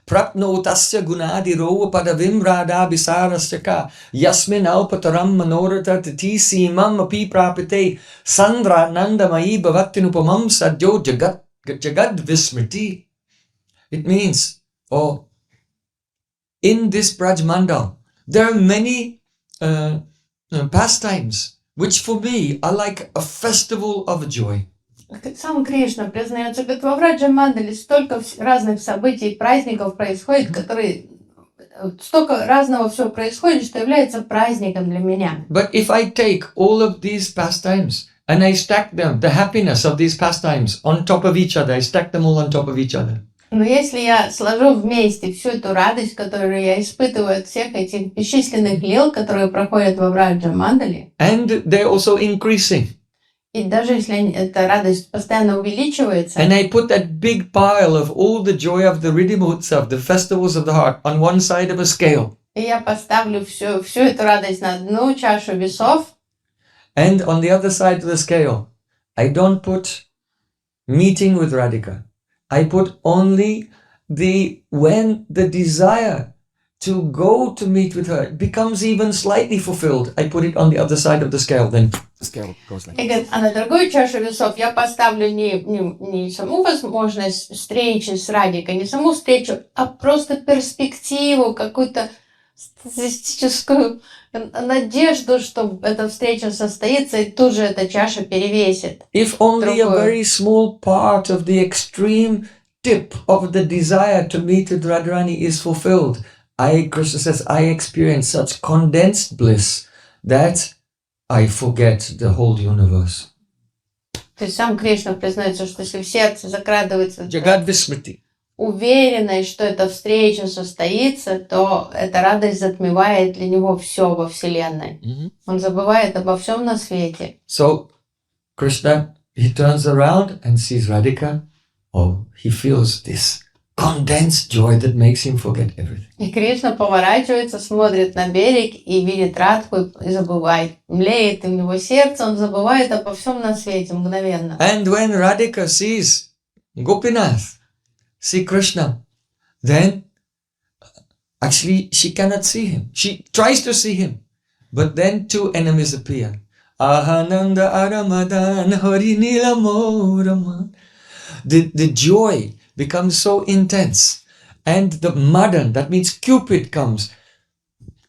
prapnotasya gunadiro padavim radha bisarasya yasmin alpataram manorata tati simam api prapite sandra nandamayi bhavattinupamam sadyo jagad vismriti. It means, in this Braj Mandal, there are many pastimes which for me are like a festival of joy. Сам Кришна признается, говорит, во Враджа Мандале столько разных событий и праздников происходит, которые столько разного всего происходит, что является праздником для меня. But if I take all of these pastimes and I stack them, the happiness of these pastimes on top of each other, I stack them all on top of each other. Но если я сложу вместе всю эту радость, которую я испытываю от всех этих бесчисленных лил, которые проходят во Враджа Мандале, And they're also increasing. и даже если эта радость постоянно увеличивается, And I put that big pile of all the joy of the Ridimotsav, the festivals of the heart, on one side of a scale. и я поставлю всю эту радость на одну чашу весов, And on the other side of the scale, I don't put meeting with Radhika. I put only when the desire to go to meet with her becomes even slightly fulfilled, I put it on the other side of the scale. Then the scale goes like и говорит, а на другую чашу весов я поставлю не саму возможность встречи с Радикой, не саму встречу, а просто перспективу, какую-то статистическую надежду, что эта встреча состоится, и тут же эта чаша перевесит. If only a very small part of the extreme tip of the desire to meet with Radharani is fulfilled, Krishna says, I experience such condensed bliss that I forget the whole universe. То есть сам Кришна признается, что если в сердце закрадывается Jagad Vismriti. уверенность, что эта встреча состоится, то эта радость затмевает для него все во Вселенной. Он забывает обо всем на свете. So Krishna, he turns around and sees Radhika. He feels this condensed joy that makes him forget everything. И Кришна поворачивается, смотрит на берег и видит Радху и забывает. Млеет у него сердце, он забывает обо всем на свете мгновенно. And when Radhika sees Gopinath, see Krishna, then actually she cannot see him. She tries to see him, but then two enemies appear. Ahananda Aramadan Harinila Moraman. The joy becomes so intense, and the Madan, that means Cupid, comes.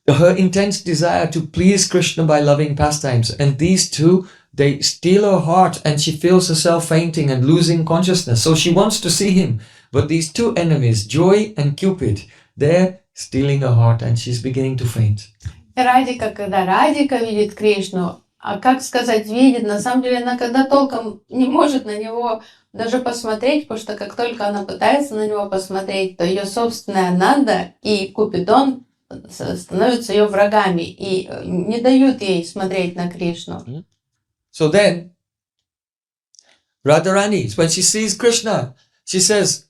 Her intense desire to please Krishna by loving pastimes, and these two, they steal her heart, and she feels herself fainting and losing consciousness. So she wants to see him, but these two enemies, joy and Cupid, they're stealing her heart, and she's beginning to faint. Радика, когда Радика видит Кришну, а как сказать видит, на самом деле она когда толком не может на него даже посмотреть, потому что как только она пытается на него посмотреть, то ее собственная Нанда и Купидон становятся ее врагами и не дают ей смотреть на Кришну. So then, Radharani, when she sees Krishna, she says,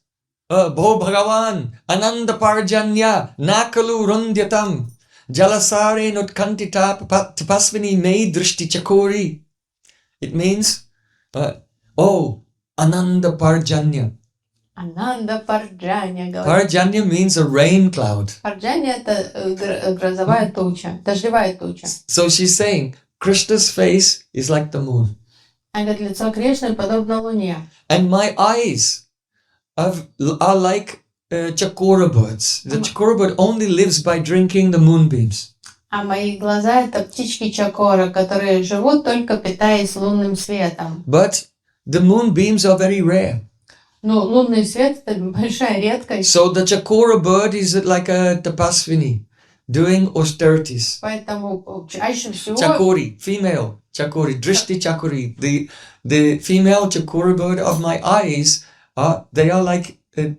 Bho Bhagavan, Ananda Parjanya, Nakalu Rundyatam, Jalasare Nutkantita Tapasvini Me Drishti Chakori. It means, oh, Ananda Parjanya. Ананда Парджаня говорит. Parjanya means a rain cloud. Парджаня — это грозовая туча, дождевая туча. So she's saying, Krishna's face is like the moon. Она говорит, лицо Кришны подобно луне. And my eyes are like chakora birds. The chakora bird only lives by drinking the moonbeams. А мои глаза — это птички чакора, которые живут только питаясь лунным светом. But the moonbeams are very rare. Но лунный свет — это большая редкость. So the chakora bird is like a tapasvini, doing austerities. Поэтому чаще всего... Chakori, female chakori, drishti chakori. The female chakora bird of my eyes, they are like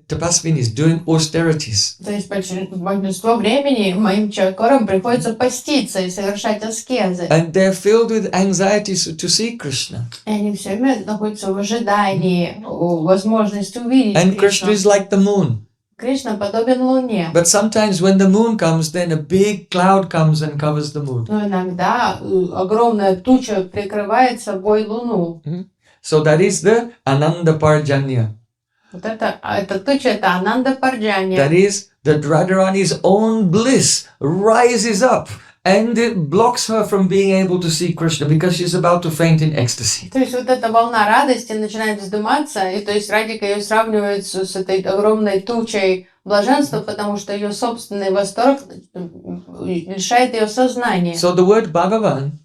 tapasvinis, doing austerities. То есть большинство времени моим чакорам приходится поститься и совершать аскезы. And they're filled with anxieties to see Krishna. И они все время находятся в ожидании возможности увидеть And Krishna Кришну. is like the moon. Кришна подобен луне. But sometimes when the moon comes, then a big cloud comes and covers the moon. Но иногда огромная туча прикрывает собой луну. So that is the Ananda Parjanya. Вот эта туча — это Ананда Парджаня. That is that Radharani's own bliss rises up and it blocks her from being able to see Krishna because she's about to faint in ecstasy. То есть вот эта волна радости начинает вздыматься, и то есть Радика ее сравнивает с этой огромной тучей блаженства, потому что ее собственный восторг лишает ее сознания. So the word Bhagavan,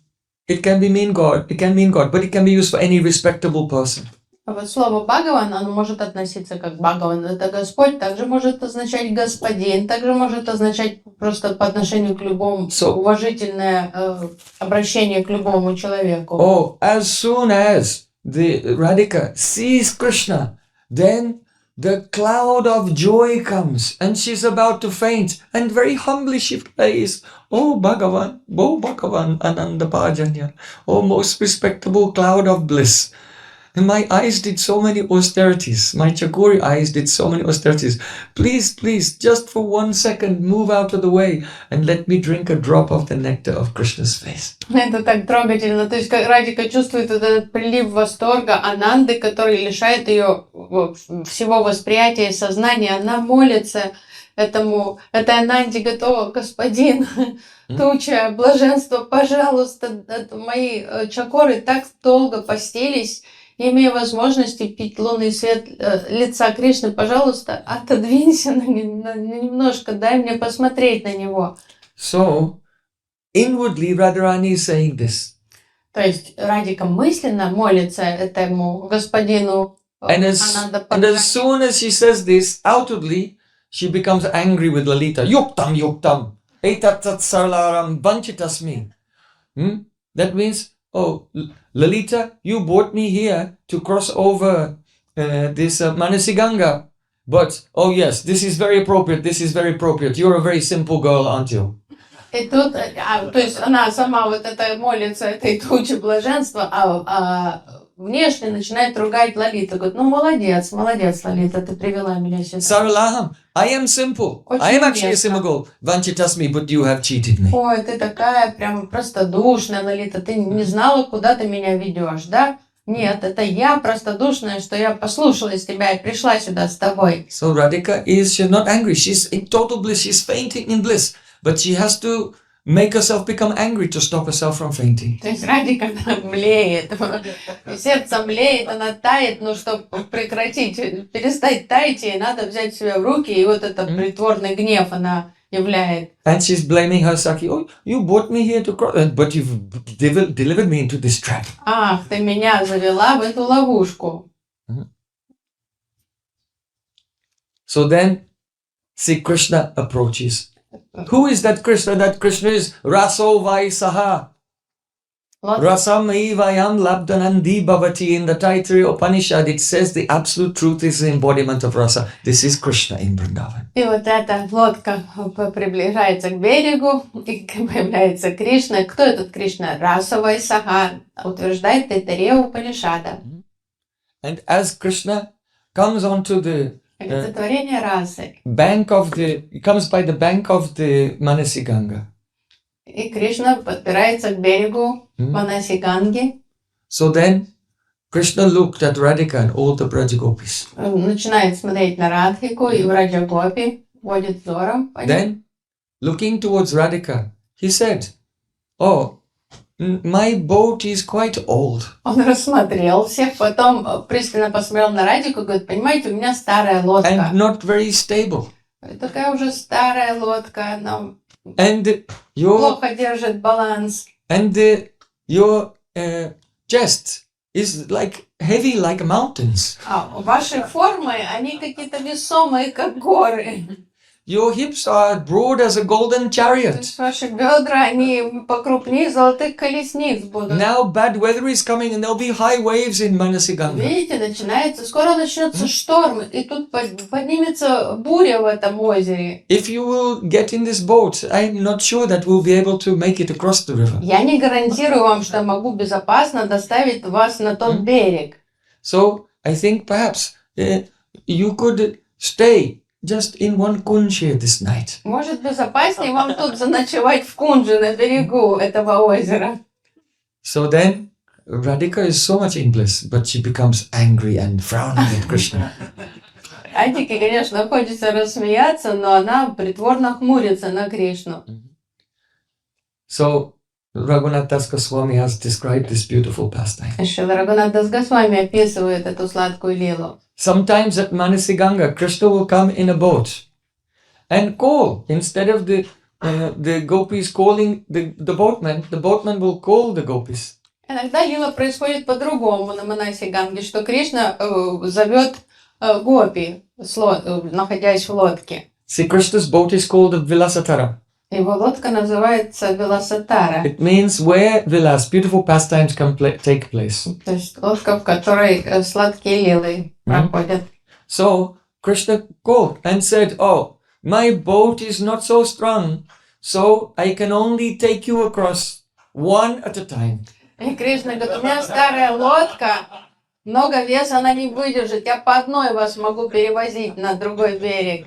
it can mean God, but it can be used for any respectable person. А вот слово Бхагаван, оно может относиться как Бхагаван, это Господь, также может означать господин, также может означать просто по отношению к любому, уважительное обращение к любому человеку. Oh, as soon as the Radhika sees Krishna, then the cloud of joy comes and she's about to faint, and very humbly she prays, Oh Bhagavan, Ananda Bhajanya, oh most respectable cloud of bliss. And my eyes did so many austerities. My Chakori eyes did so many austerities. Please, just for 1 second, move out of the way and let me drink a drop of the nectar of Krishna's face. Это так трогательно. То есть как Радика чувствует этот прилив восторга Ананды, который лишает ее всего восприятия и сознания. Она молится этой Ананде, готова, господин, туча, блаженство, пожалуйста, мои чакоры так долго постились, имея возможность пить лунный свет лица Кришны, пожалуйста, отодвинься на немножко, дай мне посмотреть на него. So, inwardly Radharani is saying this. То есть Радика мысленно молится этому господину Ананда Парджани. And as soon as she says this, outwardly, she becomes angry with Lalita. Yuktam, etatat sarlaram vanchitasmi. That means, oh, Lalita, you brought me here to cross over this Manasiganga. But, oh yes, this is very appropriate. You're a very simple girl, aren't you? И тут, то есть она сама вот это молится этой туче блаженства, а внешне начинает ругать Лалиту. Говорит, ну молодец, Лалита, ты привела меня сюда. Saralaham, I am simple. I am actually a simple girl. Vanchitasmi, but you have cheated me. Ой, ты такая прям простодушная, Лалита, ты не знала, куда ты меня ведешь, да? Нет, это я простодушная, что я послушалась тебя и пришла сюда с тобой. So Radhika she's not angry. She's in total bliss. She's fainting in bliss. But she has to make herself become angry to stop herself from fainting. То есть Радика, она млеет, сердце млеет, она тает, но чтобы прекратить, перестать таять, ей надо взять себя в руки, и вот этот притворный гнев она являет. And she's blaming her Saki. Oh, you brought me here to cross, but you've delivered me into this trap. Ах, ты меня завела в эту ловушку. So then, see, Krishna approaches. Who is that Krishna? That Krishna is Raso Vaisaha. Rasam Vayam Labdanandi Bhavati. In the Taittiriya Upanishad, it says the absolute truth is the embodiment of rasa. This is Krishna in Vrindavan. И вот эта лодка приближается к берегу, и появляется Кришна. Кто этот Кришна? Раса Вайсаха, утверждает Тайтарея Упанишада. And as Krishna comes onto the Олицетворение расы. he comes by the bank of the Manasi Ganga. И Кришна подбирается к берегу Манаси Ганги. So then, Krishna looked at Radhika and all the Braja Gopis. Начинает смотреть на Радхику и Враджа Гопи, водит взором. Then, looking towards Radhika, he said, "Oh, my boat is quite old." Он рассмотрел всех, потом пристально посмотрел на Радику и говорит: понимаете, у меня старая лодка. And not very stable. Такая уже старая лодка, она And плохо держит баланс. And your chest is like heavy like mountains. А ваши формы, они какие-то весомые, как горы. Your hips are broad as a golden То chariot. есть ваши бедра, они покрупнее золотых колесниц будут. Now bad weather is coming and there'll be high waves in Manasi Ganga. Видите, скоро начнется шторм, и тут поднимется буря в этом озере. If you will get in this boat, I'm not sure that we'll be able to make it across the river. Я не гарантирую вам, что я могу безопасно доставить вас на тот берег. So I think perhaps you could stay just in one kunj here this night. Может, безопаснее вам тут заночевать в Кунже на берегу этого озера. So then Radhika is so much in bliss, but she becomes angry and frowning at Krishna. Радике, конечно, хочется рассмеяться, но она притворно хмурится на Кришну. So Raghunath Das Goswami has described this beautiful pastime. Шрила Рагунат Дас Госвами описывает эту сладкую лилу. Sometimes at Manasi Ganga, Krishna will come in a boat and call. Instead of the gopis calling the boatman will call the gopis. Иногда лила происходит по-другому на Манаси Ганге, что Кришна зовет гопи, находясь в лодке. See, Krishna's boat is called a Vilasatara. Его лодка называется Виласатара. It means where vilas, beautiful pastimes can take place. То есть лодка, в которой сладкие лилы проходят. So Krishna called and said, "Oh, my boat is not so strong, so I can only take you across one at a time." И Кришна говорит: у меня старая лодка, много веса она не выдержит, я по одной вас могу перевозить на другой берег.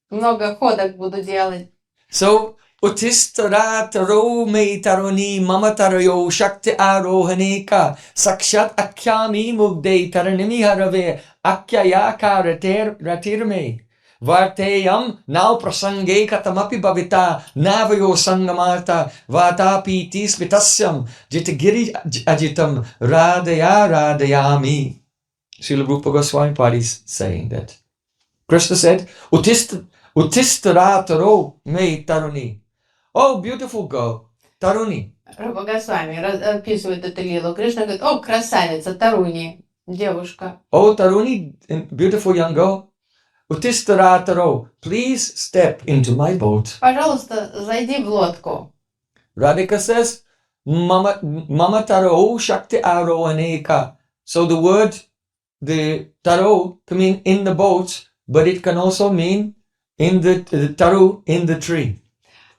Много ходок буду делать. So Utistara taro me taroni mama tarayo shakti arohaneka sakshat akyami mugde taranimi harave akyayaka ratirme varteyam now prasange katamapi bhavita navayo sangamata vatapi smitasyam jitagiri ajitam radayami. Srila Rupa Goswami Padi is saying that. Krishna said, Utistara taro me taruni. Oh, beautiful girl, Taruni. Рупа Госвами описывает эту лилу. Кришна говорит: о, красавица, Таруни, девушка. Oh, Taruni, beautiful young girl. Utistara taro, please step into my boat. Пожалуйста, зайди в лодку. Radhika says, Mama taro shakti aro aneka. So the word, the taro, can mean in the boat, but it can also mean in the taru, in the tree.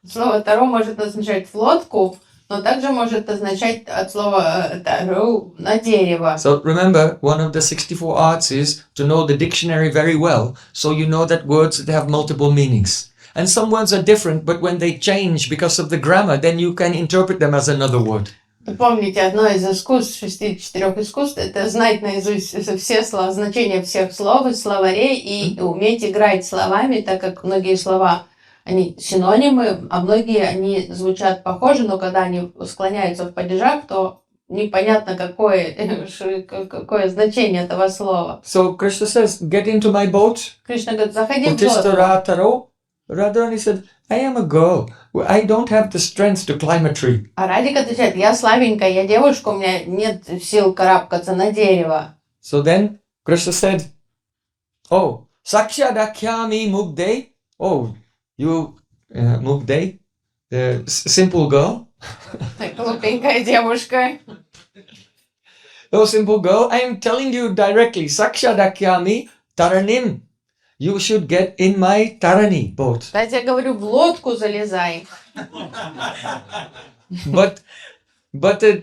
Слово «таро» может означать в лодку, но также может означать от слова «таро» на дерево. So remember, one of the 64 arts is to know the dictionary very well, so you know that words that have multiple meanings. And some words are different, but when they change because of the grammar, then you can interpret them as another word. Помните, одно из искусств, 64 искусств, это знать наизусть все слова, значения всех слов из словарей и уметь играть словами, так как многие слова, они синонимы, а многие, они звучат похоже, но когда они склоняются в падежах, то непонятно, какое значение этого слова. So Krishna says, get into my boat. Кришна говорит, заходи в Uttishta лодку. Rataro. Radharani said, I am a girl. I don't have the strength to climb a tree. А Радика отвечает, я слабенькая, я девушка, у меня нет сил карабкаться на дерево. So then Krishna said, oh, Saksha Dakyami Mugde. Oh, you Mugde, the simple girl. Глупенькая девушка. Oh, simple girl, I am telling you directly, Saksha Dakyami Taranim. You should get in my Tarani boat. Кстати, я говорю, в лодку залезай. But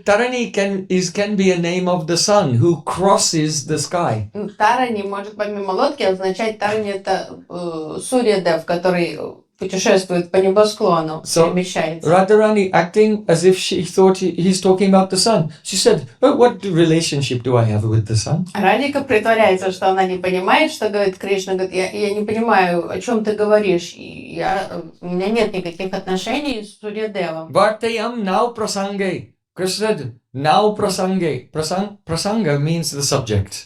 Tarani can be a name of the sun who crosses the sky. Тарани может помимо лодки означать Тарани это Сурьядев, который путешествует по небосклону, перемещается. Radharani acting as if she thought he's talking about the sun. She said, oh, what relationship do I have with the sun? Радика притворяется, что она не понимает, что говорит Кришна. Говорит, я не понимаю, о чем ты говоришь. У меня нет никаких отношений с Сурьядевом. Vartayam now prasange. Krishna said, now prasange. Prasanga means the subject.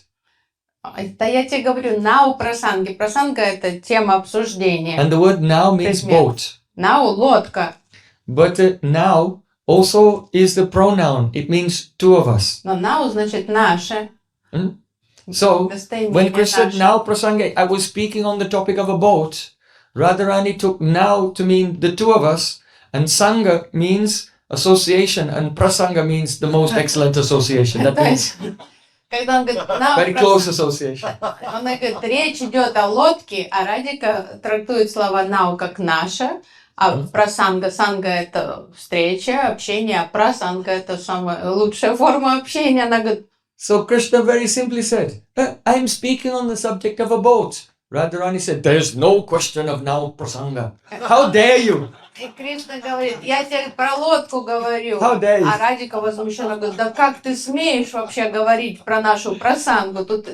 Да я тебе говорю, нау прасанги. Прасанга это тема обсуждения. And the word now means boat. Нау лодка. But now also is the pronoun. It means two of us. Но нау значит наше. So when Krishna said now prasange, I was speaking on the topic of a boat. Radharani took now to mean the two of us, and sangha means association, and prasanga means the most excellent association. That means когда он говорит, very close association. Он говорит, речь идет о лодке, а Радика трактует слова нау как наша, а прасанга, санга это встреча, общение, а прасанга это самая лучшая форма общения. Она говорит, so Krishna very simply said, I am speaking on the subject of a boat. Radharani said, there's no question of now prasanga. How dare you? И Кришна говорит, я тебе про лодку говорю. How dare you? А Радика возмущенно говорит, да как ты смеешь вообще говорить про нашу прасангу? Тут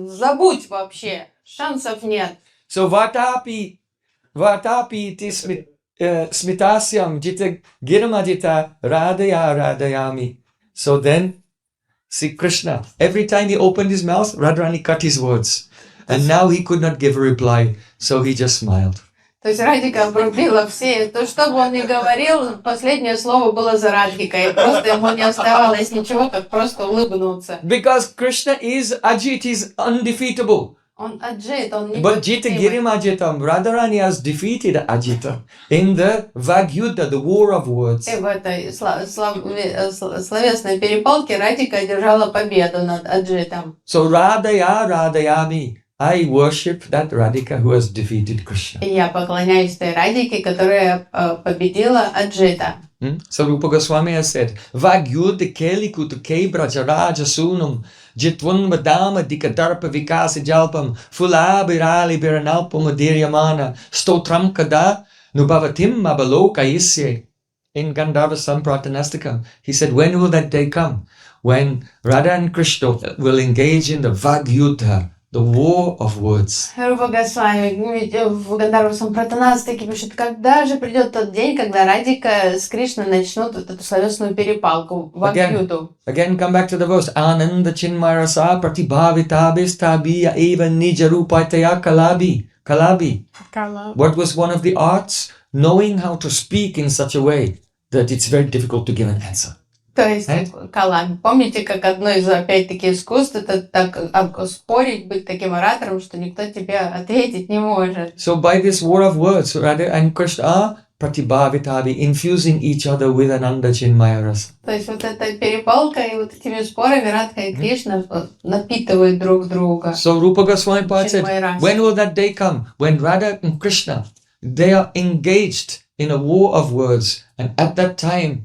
забудь вообще, шансов нет. So vatapi ti smitasyam jita girmadita radayami. So then, see Krishna, every time he opened his mouth, Radharani cut his words. And now he could not give a reply, so he just smiled. То есть Радика обрубила все, то что бы он ни говорил, последнее слово было за Радхикой, и просто ему не оставалось ничего, как просто улыбнуться. Because Krishna is Ajit, is undefeatable. Он Аджит, он не But Jita Girimajitam, Radharani has defeated Ajita in the Vagyuddha, the war of words. И в этой словесной перепалке Радика одержала победу над Аджитом. So Radayami, I worship that Radhika who has defeated Krishna. И я поклоняюсь той Радике, которая победила Аджита. So Rupa Goswami has said, Vagyuddha Kelikut Kebraja Raja Sunum, Jitwan Madama Dikadarpa Vikasi Jalpam, Fulabirali Biranalpam Adiryamana, Stotram Kada, Nubhavatim Mabaloka Isye. In Gandharva Sampratanastikam, he said, when will that day come? When Radha and Krishna will engage in the Vagyuddha, the war of words. Рупа Госвами, в Гандарва Сампратанастаке пишет, когда же придет тот день, когда Радика с Кришной начнут эту словесную перепалку в Агьюду. Again, come back to the verse. Ananda Chinmayarasa Pratibhavitabis Tabiya Eva Nija Rupataya Kalabi. What was one of the arts? Knowing how to speak in such a way that it's very difficult to give an answer. То есть, калами. Помните, как одно из, опять-таки, искусств, это так спорить, быть таким оратором, что никто тебе ответить не может. So by this war of words, Radha and Krishna are pratibhavitavi, infusing each other with Ananda Chinmaya Rasa. То есть вот эта перепалка и вот этими спорами Радха и Кришна напитывают друг друга. So Rupa Goswami said, when will that day come? When Radha and Krishna, they are engaged in a war of words, and at that time,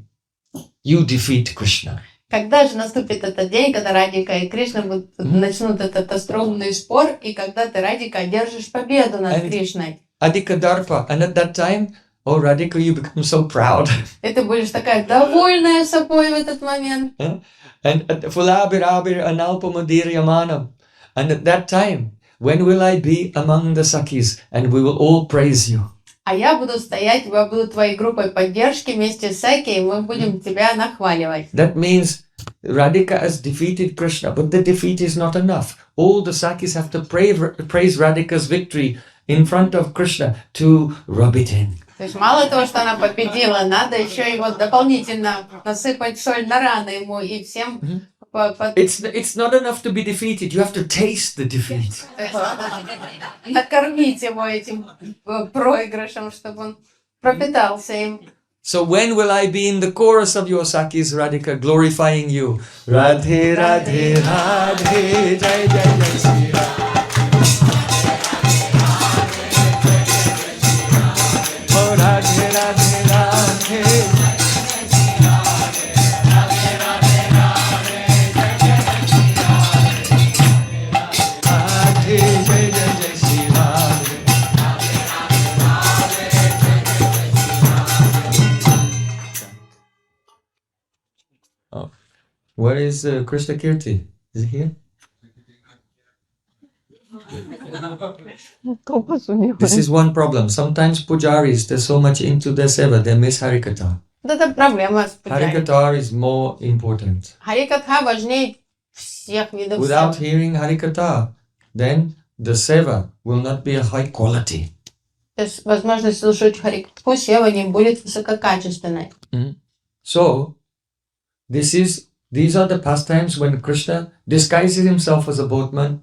you defeat Krishna. Когда же наступит этот день, когда Радика и Кришна начнут этот остроумный спор, и когда ты, Радика, одержишь победу над Кришной? Adhikadarpa, and at that time, oh Radhika, you become so proud. И ты будешь такая довольная собой в этот момент. And fulabirabir analpamadiryamanam. And at that time, when will I be among the Sakis and we will all praise you? А я буду стоять, я буду твоей группой поддержки вместе с Саки, и мы будем тебя нахваливать. That means Radhika has defeated Krishna, but the defeat is not enough. All the Sakis have to praise Radhika's victory in front of Krishna to rub it in. То есть мало того, что она победила, надо еще и вот дополнительно насыпать соль на раны ему и всем. It's not enough to be defeated. You have to taste the defeat. Накормить его этим проигрышем, чтобы он пропитался им. So when will I be in the chorus of your Sakis, Radhika, glorifying you? Radhe, Radhe, Radhe, Jai, Jai, Jai, Shri Radhe. Oh, Radhe, Radhe, Radhe. Where is Krishna Kirti? Is he here? This is one problem. Sometimes pujaris, they're so much into their seva, they miss Harikatha. Это проблема с пуджари. Harikatha is more important. Харикатха важнее всех видов Without севы. hearing Harikatha, then the seva will not be a high quality. То есть возможность слушать харикатху сева не будет высококачественной. So, these are the pastimes when Krishna disguises himself as a boatman,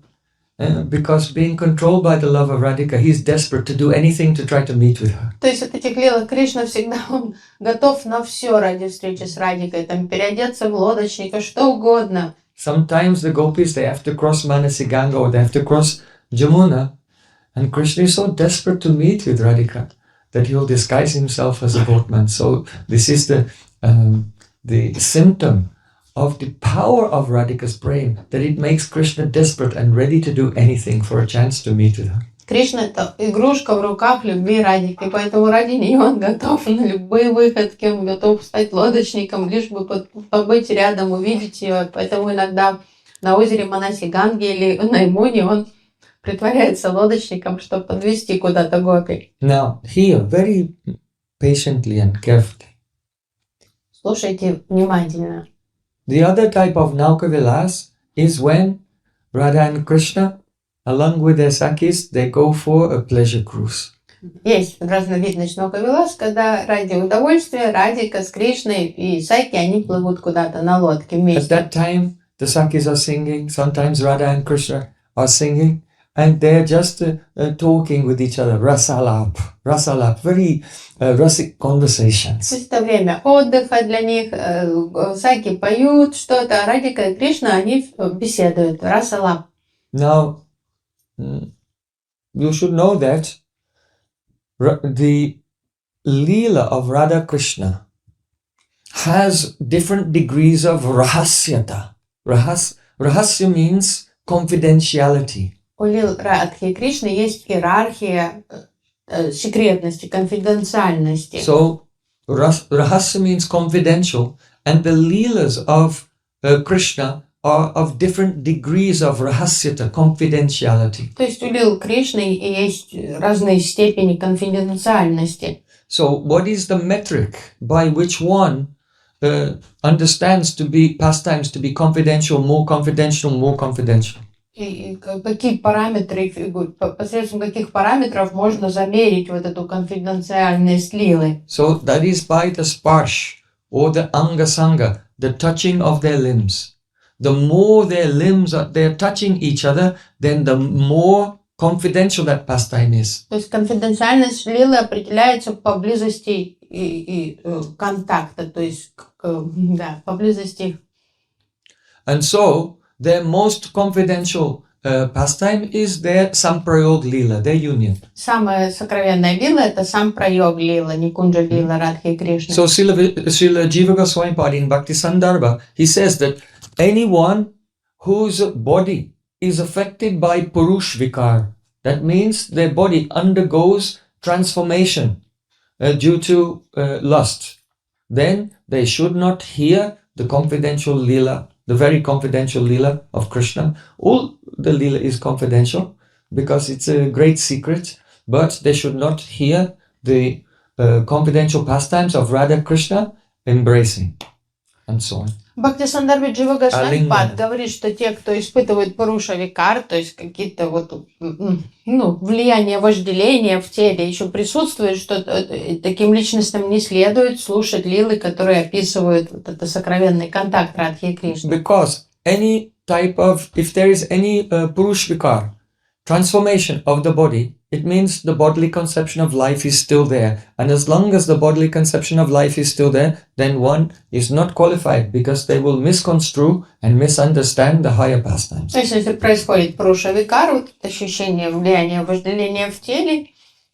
because being controlled by the love of Radhika, he's desperate to do anything to try to meet with her. То есть от этих лилах Кришна всегда он готов на все ради встречи с Радикой, там переодеться в лодочника, что угодно. Sometimes the gopis, they have to cross Manasiganga or they have to cross Jamuna, and Krishna is so desperate to meet with Radhika that he'll disguise himself as a boatman. So this is the symptom of the power of Radhika's prem, that it makes Krishna desperate and ready to do anything for a chance to meet with her. Кришна — это игрушка в руках любви Радики, поэтому ради нее он готов на любые выходки, он готов стать лодочником, лишь бы побыть рядом, увидеть ее. Поэтому иногда на озере Манасиганги или на Имуне он притворяется лодочником, чтобы подвести куда-то гопи. Now, here, very patiently and carefully. Слушайте внимательно. The other type of Nauka-vilāsa is when Radha and Krishna, along with their Sakis, they go for a pleasure cruise. Есть разновидность Nauka-vilāsa, когда ради удовольствия Радика с Кришной и Саки, они плывут куда-то на лодке At вместе. that time, the Sakis are singing, sometimes Radha and Krishna are singing, and they're just talking with each other, rasalap, very rasic conversations. То есть это время отдыха для них. Саки поют что-то, а Радика и Кришна, они беседуют. Расалап. Now, you should know that the Leela of Radha Krishna has different degrees of rahasyata. Rahasya means confidentiality. У Лил Радхи и Кришны есть иерархия секретности, конфиденциальности. So, rahasya means confidential, and the Leelas of Krishna are of different degrees of rahasyata, confidentiality. То есть у Лил Кришны есть разные степени конфиденциальности. So, what is the metric by which one understands to be pastimes to be confidential, more confidential, more confidential? И какие параметры, посредством каких параметров можно замерить вот эту конфиденциальность Лилы? So, that is by the sparsh or the anga sanga, the touching of their limbs. The more their limbs they're touching each other, then the more confidential that pastime is. То есть конфиденциальность Лилы определяется по близости и контакта, то есть да, по близости. And so, their most confidential pastime is their Samprayog Leela, their union. Самая сокровенная Лила — это сам Прайог Лила, не Кунджа Лила, Радхи и Кришны. So Srila Jiva Goswami Pad in Bhakti Sandarbha, he says that anyone whose body is affected by Purush Vikar, that means their body undergoes transformation due to lust, then they should not hear the confidential lila, the very confidential lila of Krishna. All the lila is confidential because it's a great secret, but they should not hear the confidential pastimes of Radha Krishna embracing and so on. Бхактисандарбхи Джива Гошвампад Алингана. говорит, что те, кто испытывают поруша викар, то есть какие-то влияния вожделения в теле еще присутствует, что таким личностям не следует слушать лилы, которые описывают вот это сокровенный контакт Радхи и Кришны. Because any type of, if there is any purush vikar, transformation of the body, it means the bodily conception of life is still there. And as long as the bodily conception of life is still there, then one is not qualified because they will misconstrue and misunderstand the higher pastimes. То есть, если происходит поруша викар, вот это ощущение влияния вожделения в теле,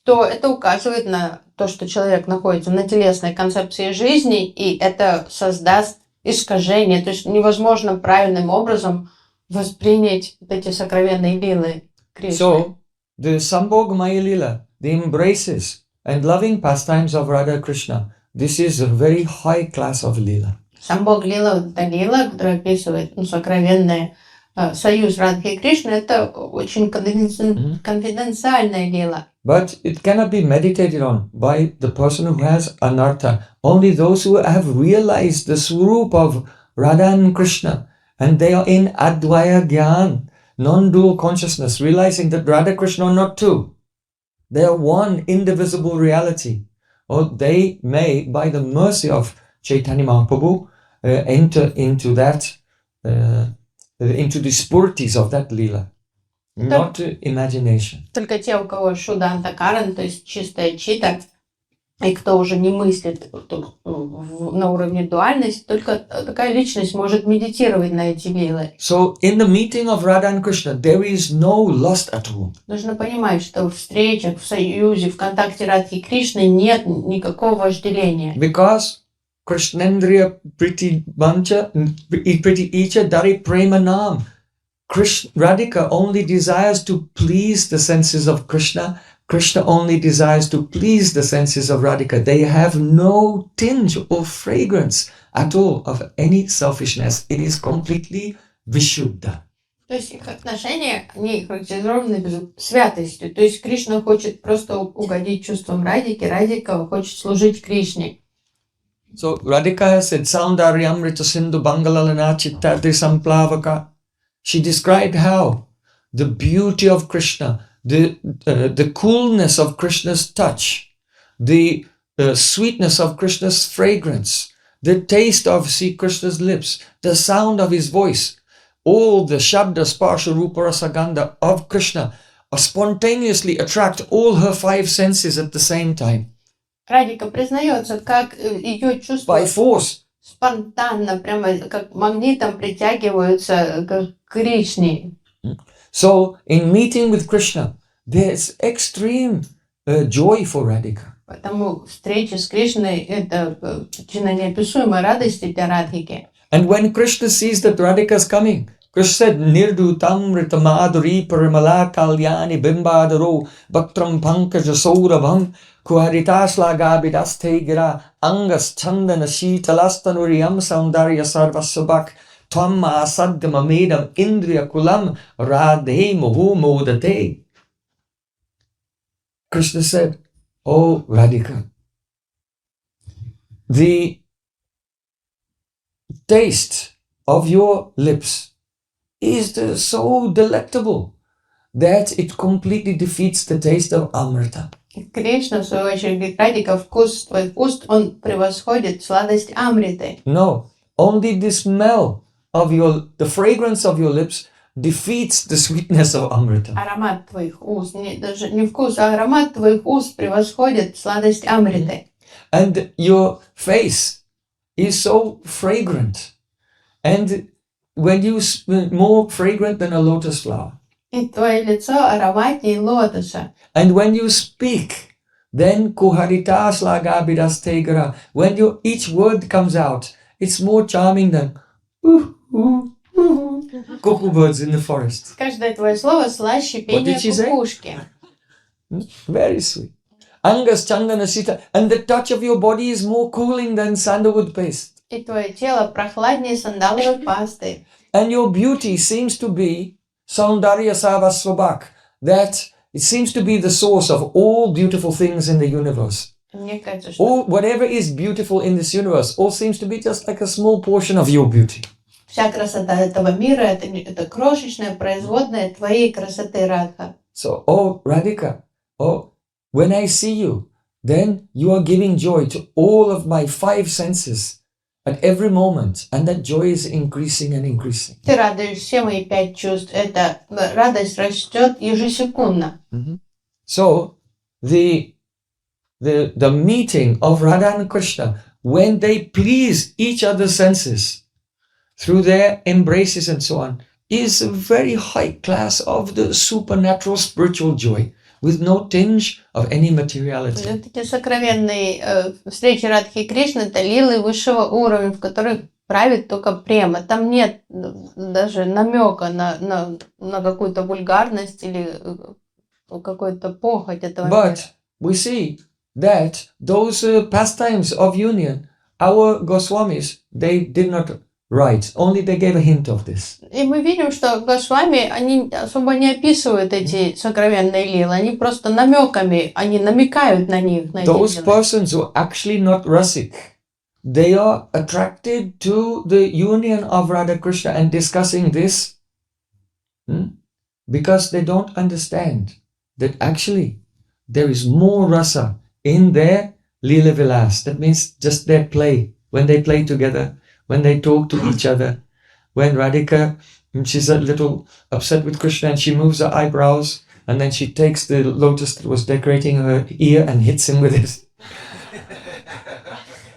то это указывает на то, что человек находится на телесной концепции жизни, и это создаст искажение. То есть невозможно правильным образом воспринять вот эти сокровенные лилы Кришны. So, the Sambhog Maya Lila, the embraces and loving pastimes of Radha Krishna, this is a very high class of Lila. Самбог лила, вот эта лила, которая описывает сокровенный союз Радхи и Кришны, это очень конфиденциальная лила. But it cannot be meditated on by the person who has anartha. Only those who have realized the swarup of Radha and Krishna, and they are in Advaya Gyan, non-dual consciousness, realizing that Radha Krishna are not two. They are one indivisible reality. Or they may, by the mercy of Chaitanya Mahaprabhu, enter into that, into the spurities of that lila, not imagination. Только те, у кого шуданта каран, то есть чистая чита, и кто уже не мыслит на уровне дуальности, только такая личность может медитировать на эти лилы. So, in the meeting of Radha and Krishna, there is no lust at all. Нужно понимать, что в встречах, в союзе, в контакте Радхи и Кришны нет никакого вожделения. Because Krishnendriya Priti Bancha, Priti Icha Dari Prema Nam. Radhika only desires to please the senses of Krishna. Krishna only desires to please the senses of Radhika. They have no tinge or fragrance at all of any selfishness. It is completely Vishuddha. То есть их отношения, они характеризованы святостью. То есть Кришна хочет просто угодить чувствам Радхики, Радхика хочет служить Кришне. So Radhika has said, Saundaryamrita Sindhu Bangalalana Chittadri Samplavaka. She described how the beauty of Krishna, the coolness of Krishna's touch, the sweetness of Krishna's fragrance, the taste of Sri Krishna's lips, the sound of his voice, all the Shabda, Sparsha, Rupa, Rasa, Gandha of Krishna spontaneously attract all her five senses at the same time. Радхика признается, как ее чувства By force. спонтанно, прямо как магнитом притягиваются к Кришне. So, in meeting with Krishna, there's extreme joy for Radhika. Поэтому встреча с Кришной – это причина неописуемой радости для Радхики. And when Krishna sees that Radhika is coming, Krishna said, Nirdutam ritamaduri parimala kalyani bimbadaro bhaktram pankaja saurabham kuharitashlagabidaste gira angas chandana shitalastanuriyam saundarya sarvasabak tvam asadgamamedam indriya kulam radhe mohu modate. Krishna said, Oh Radhika, the taste of your lips is so delectable that it completely defeats the taste of Amrita. Кришна, в свою очередь, говорит, Радхика, вкус твоих уст, он превосходит сладость Амриты. No, only the smell of the fragrance of your lips defeats the sweetness of Amrita. Аромат твоих уст, даже не вкус, а аромат твоих уст превосходит сладость Амриты. And your face is so fragrant. And when you more fragrant than a lotus flower. И твое лицо ароматнее лотоса. And when you speak, then kuharitas lagabidas when each word comes out, it's more charming than cuckoo birds in the forest. Каждое твое слово слаще пения кукушки. Very sweet. Angas chandana sita, and the touch of your body is more cooling than sandalwood paste. И твое тело прохладнее сандаловой пасты. And your beauty seems to be Saundarya Savasvabhak, that it seems to be the source of all beautiful things in the universe. Мне кажется, что All, whatever is beautiful in this universe, all seems to be just like a small portion of your beauty. вся красота этого мира это крошечная производная твоей красоты, Радха. So, oh Radhika, oh, when I see you, then you are giving joy to all of my 5 senses at every moment, and that joy is increasing and increasing. Ты радуешь все мои 5 чувств. Эта радость растет ежесекундно. So, the meeting of Radha and Krishna, when they please each other's senses through their embraces and so on, is a very high class of the supernatural spiritual joy, with no tinge of any materiality. Эти сокровенные встречи Радхи и Кришны — это лилы высшего уровня, в которых правит только према. Там нет даже намека на какую-то вульгарность или какую-то похоть этого мира. But we see that those pastimes of union, our Goswamis, they did not write, only they gave a hint of this. И мы видим, что Госвами, они особо не описывают эти сокровенные лилы, они просто намеками, они намекают на них. На Those эти лилы. persons who are actually not Rasik, they are attracted to the union of Radha Krishna and discussing this because they don't understand that actually there is more rasa in their Nauka-vilāsa. That means just their play, when they play together, when they talk to each other. When Radhika, she's a little upset with Krishna and she moves her eyebrows and then she takes the lotus that was decorating her ear and hits him with it.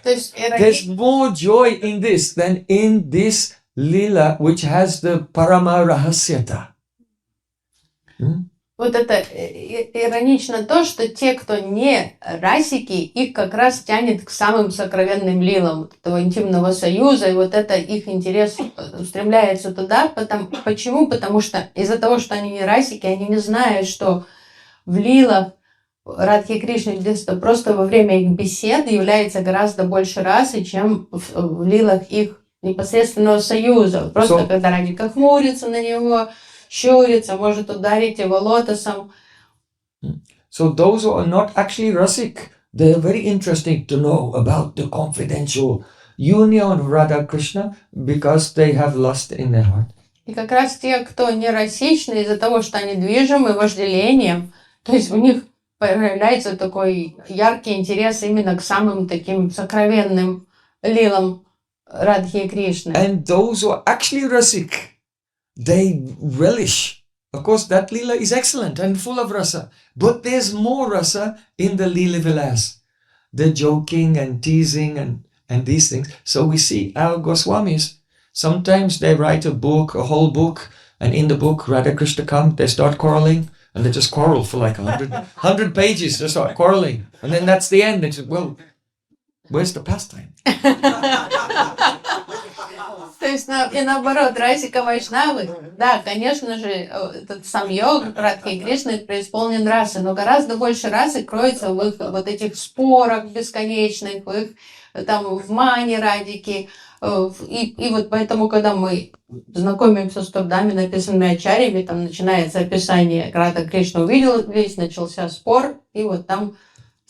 There's more joy in this than in this lila which has the parama rahasyata. Вот это иронично то, что те, кто не расики, их как раз тянет к самым сокровенным лилам этого интимного союза, и вот это их интерес устремляется туда. Почему? Потому что из-за того, что они не расики, они не знают, что в лилах Радхи Кришны просто во время их бесед является гораздо больше расы, чем в лилах их непосредственного союза. Просто когда Радхика хмурится на него, щурится, может ударить его лотосом. So those who are not actually rasik, they are very interesting to know about the confidential union of Radha Krishna because they have lust in their heart. И как раз те, кто не расичны, из-за того, что они движимы вожделением, то есть у них появляется такой яркий интерес именно к самым таким сокровенным лилам Радхи и Кришны. And those who are actually rasik, they relish. Of course, that lila is excellent and full of rasa. But there's more rasa in the Nauka-vilāsa. The joking and teasing and these things. So we see our Goswamis, sometimes they write a book, a whole book, and in the book, Radha Krishna come, they start quarreling, and they just quarrel for like 100 pages, they start quarreling. And then that's the end. They say, well, where's the pastime? То есть и наоборот, Расика Вайшнавы, да, конечно же, этот сам йог Радхи и Кришны преисполнен расы, но гораздо больше расы кроется в их вот этих спорах бесконечных, в их там в мане Радики. И вот поэтому, когда мы знакомимся с трудами, написанными ачарьями, там начинается описание, Радха Кришна увидел весь, начался спор, и вот там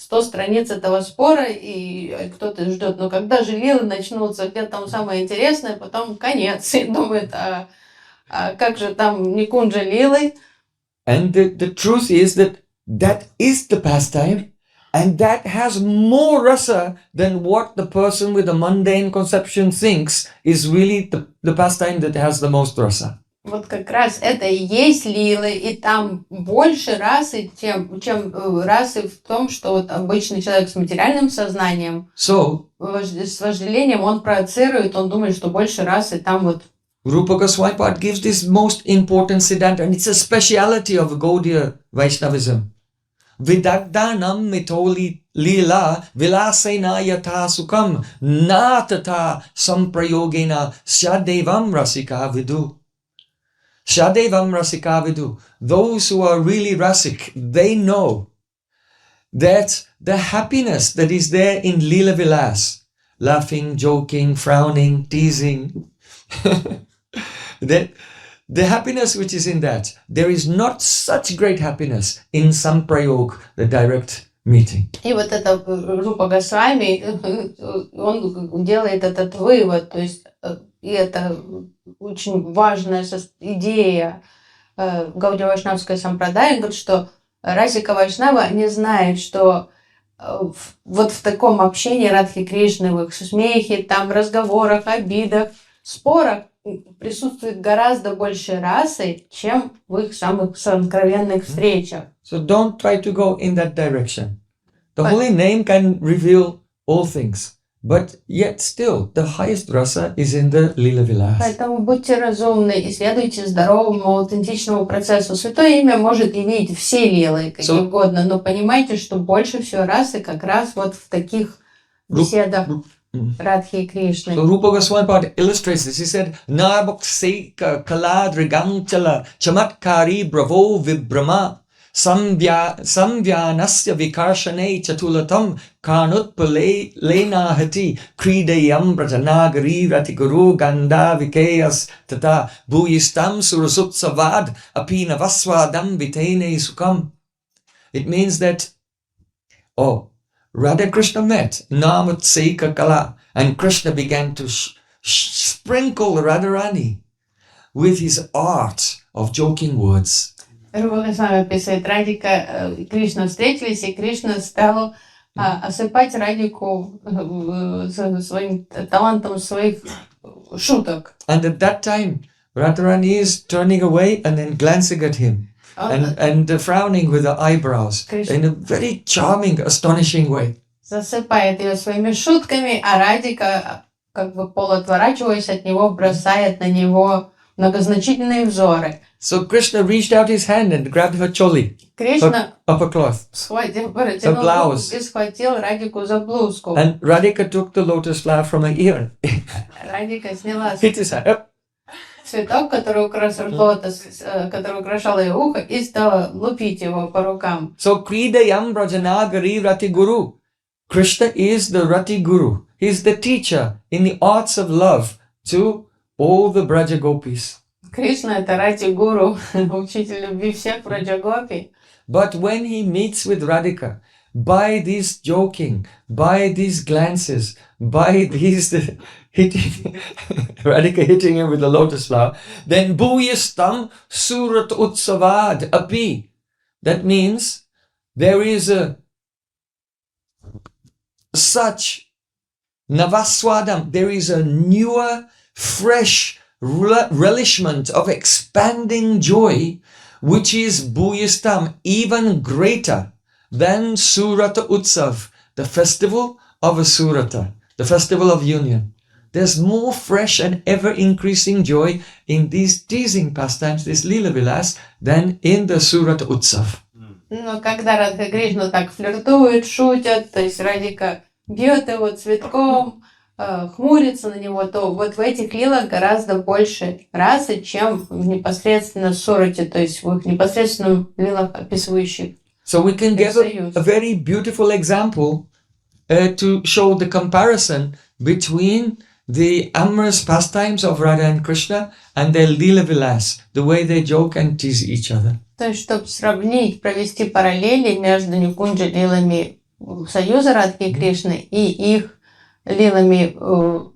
100 страниц этого спора, и кто-то ждет, но когда же лилы начнутся, где там самое интересное, потом конец, и думает, а как же там Никунджа лилы? And the truth is that is the pastime, and that has more rasa than what the person with a mundane conception thinks is really the pastime that has the most rasa. Вот как раз это и есть лилы, и там больше расы, чем расы в том, что вот обычный человек с материальным сознанием, с вожделением, он проецирует, он думает, что больше расы там вот. Rupa Goswami gives this most important siddhanta, and it's a speciality of Gaudiya Vaishnavism. Vidagdanam mitoli lila vilasena yata sukam natata samprayogena shadevam rasika vidu. Shadevam rasika vidu. Those who are really rasik, they know that the happiness that is there in Lila-vilas, laughing, joking, frowning, teasing, that the happiness which is in that, there is not such great happiness in Samprayog, the direct meeting. И вот это Рупа Госвами, он делает этот вывод, то есть и это очень важная идея Гаудия Вайшнавской сампрадай, говорит, что Расика Вайшнава не знает, что вот в таком общении Радхи Кришны, в их смехе, там, разговорах, обидах, спорах присутствует гораздо больше расы, чем в их самых сокровенных встречах. So don't try to go in that direction. The holy name can reveal all things, but yet still the highest rasa is in the Lila-vilas. Поэтому будьте разумны и следуйте здоровому, аутентичному процессу. Святое имя может явить все лилы, какие угодно, но понимайте, что больше всего расы как раз вот в таких беседах Радхи и Кришны. So Rupa Goswami illustrates this. He said, Nabak Seika Kaladrigangchala Chamatkari Bravo Vibrama Samvyanasya Vikarshane Chatulatam Karnut Pale Lena Hati Kridayam Brajanagari Ratiguru Ganda Vikeyas Tata Bhuyistam Surasutsavad Apina Vaswadam Vitene Sukam. It means that, Radha Krishna met Namat Seika Kala, and Krishna began to sprinkle Radharani with his art of joking words. Рупа Госвами описывает, Радика и Кришна встретились, и Кришна стал осыпать Радику своим талантом своих шуток. And at that time, Radharani is turning away and then glancing at him. And frowning with the eyebrows in a very charming, astonishing way. Засыпает ее своими шутками, а Радика, как бы полуотворачиваясь от него, бросает на него многозначительные взоры. So Krishna reached out his hand and grabbed her choli, her upper cloth, her blouse. И схватил Радику за блузку. And Radhika took the lotus flower from her ear. Радика сняла Hit his hand. цветок, который украшал ее ухо, и стала лупить его по рукам. So Kridayam Brajanagari Rati Guru. Krishna is the Rati Guru. He is the teacher in the arts of love to all the Braja Gopis. Кришна — это Рати Гуру, учитель любви всех Браджагопи. But when he meets with Radhika, by this joking, by these glances, by these Radhika hitting him with the lotus flower, then Bhuyastam Surat Utsavad Api. That means there is such Navaswadam, there is a newer, fresh relishment of expanding joy, which is Bhuyastam, even greater than Surata Utsav, the festival of a Surata, the festival of union. There's more fresh and ever-increasing joy in these teasing pastimes, this Lila-vilas, than in the Surata Utsav. Но когда Радха Кришна так флиртуют, шутят, то есть Радика бьет его цветком, хмурится на него, то вот в этих лилах гораздо больше расы, чем в непосредственно сурате, то есть в их непосредственном лилах, описывающих. So we can give a very beautiful example to show the comparison between the amorous pastimes of Radha and Krishna and their Lila-vilas, the way they joke and tease each other. То есть, чтобы сравнить, провести параллели между Никунджа-лилами союза Радхи и Кришны и их лилами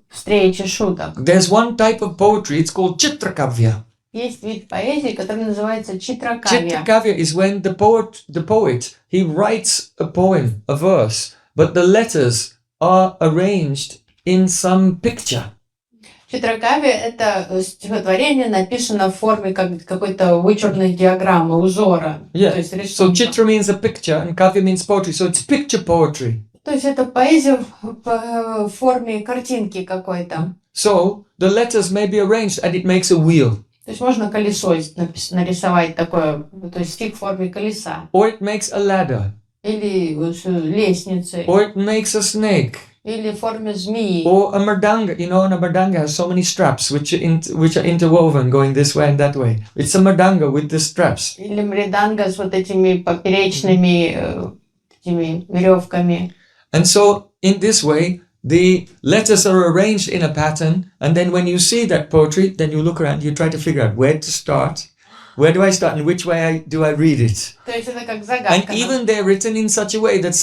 встречи шуток. There's one type of poetry, it's called Chitrakavya. Есть вид поэзии, который называется читракавья. Chitrakavya is when the poet, he writes a poem, a verse, but the letters are arranged in some picture. Читракавья — это стихотворение, написано в форме какой-то вычурной диаграммы, узора. Yeah. То есть So chitra means a picture and kavya means poetry, so it's picture poetry. То есть это поэзия в форме картинки какой-то. So the letters may be arranged and it makes a wheel. То есть можно колесо нарисовать такое, то есть стих в форме колеса. Or it makes a ladder. Или лестницы. Or it makes a snake. Или в форме змеи. Or a mridanga. You know, a mridanga has so many straps which are interwoven going this way and that way. It's a mridanga with the straps. Или мриданга с вот этими поперечными этими веревками. And so, in this way, the letters are arranged in a pattern, and then when you see that poetry, then you look around, you try to figure out where to start, where do I start, and which way do I read it. То есть это как And загадка. even they're written in such a way that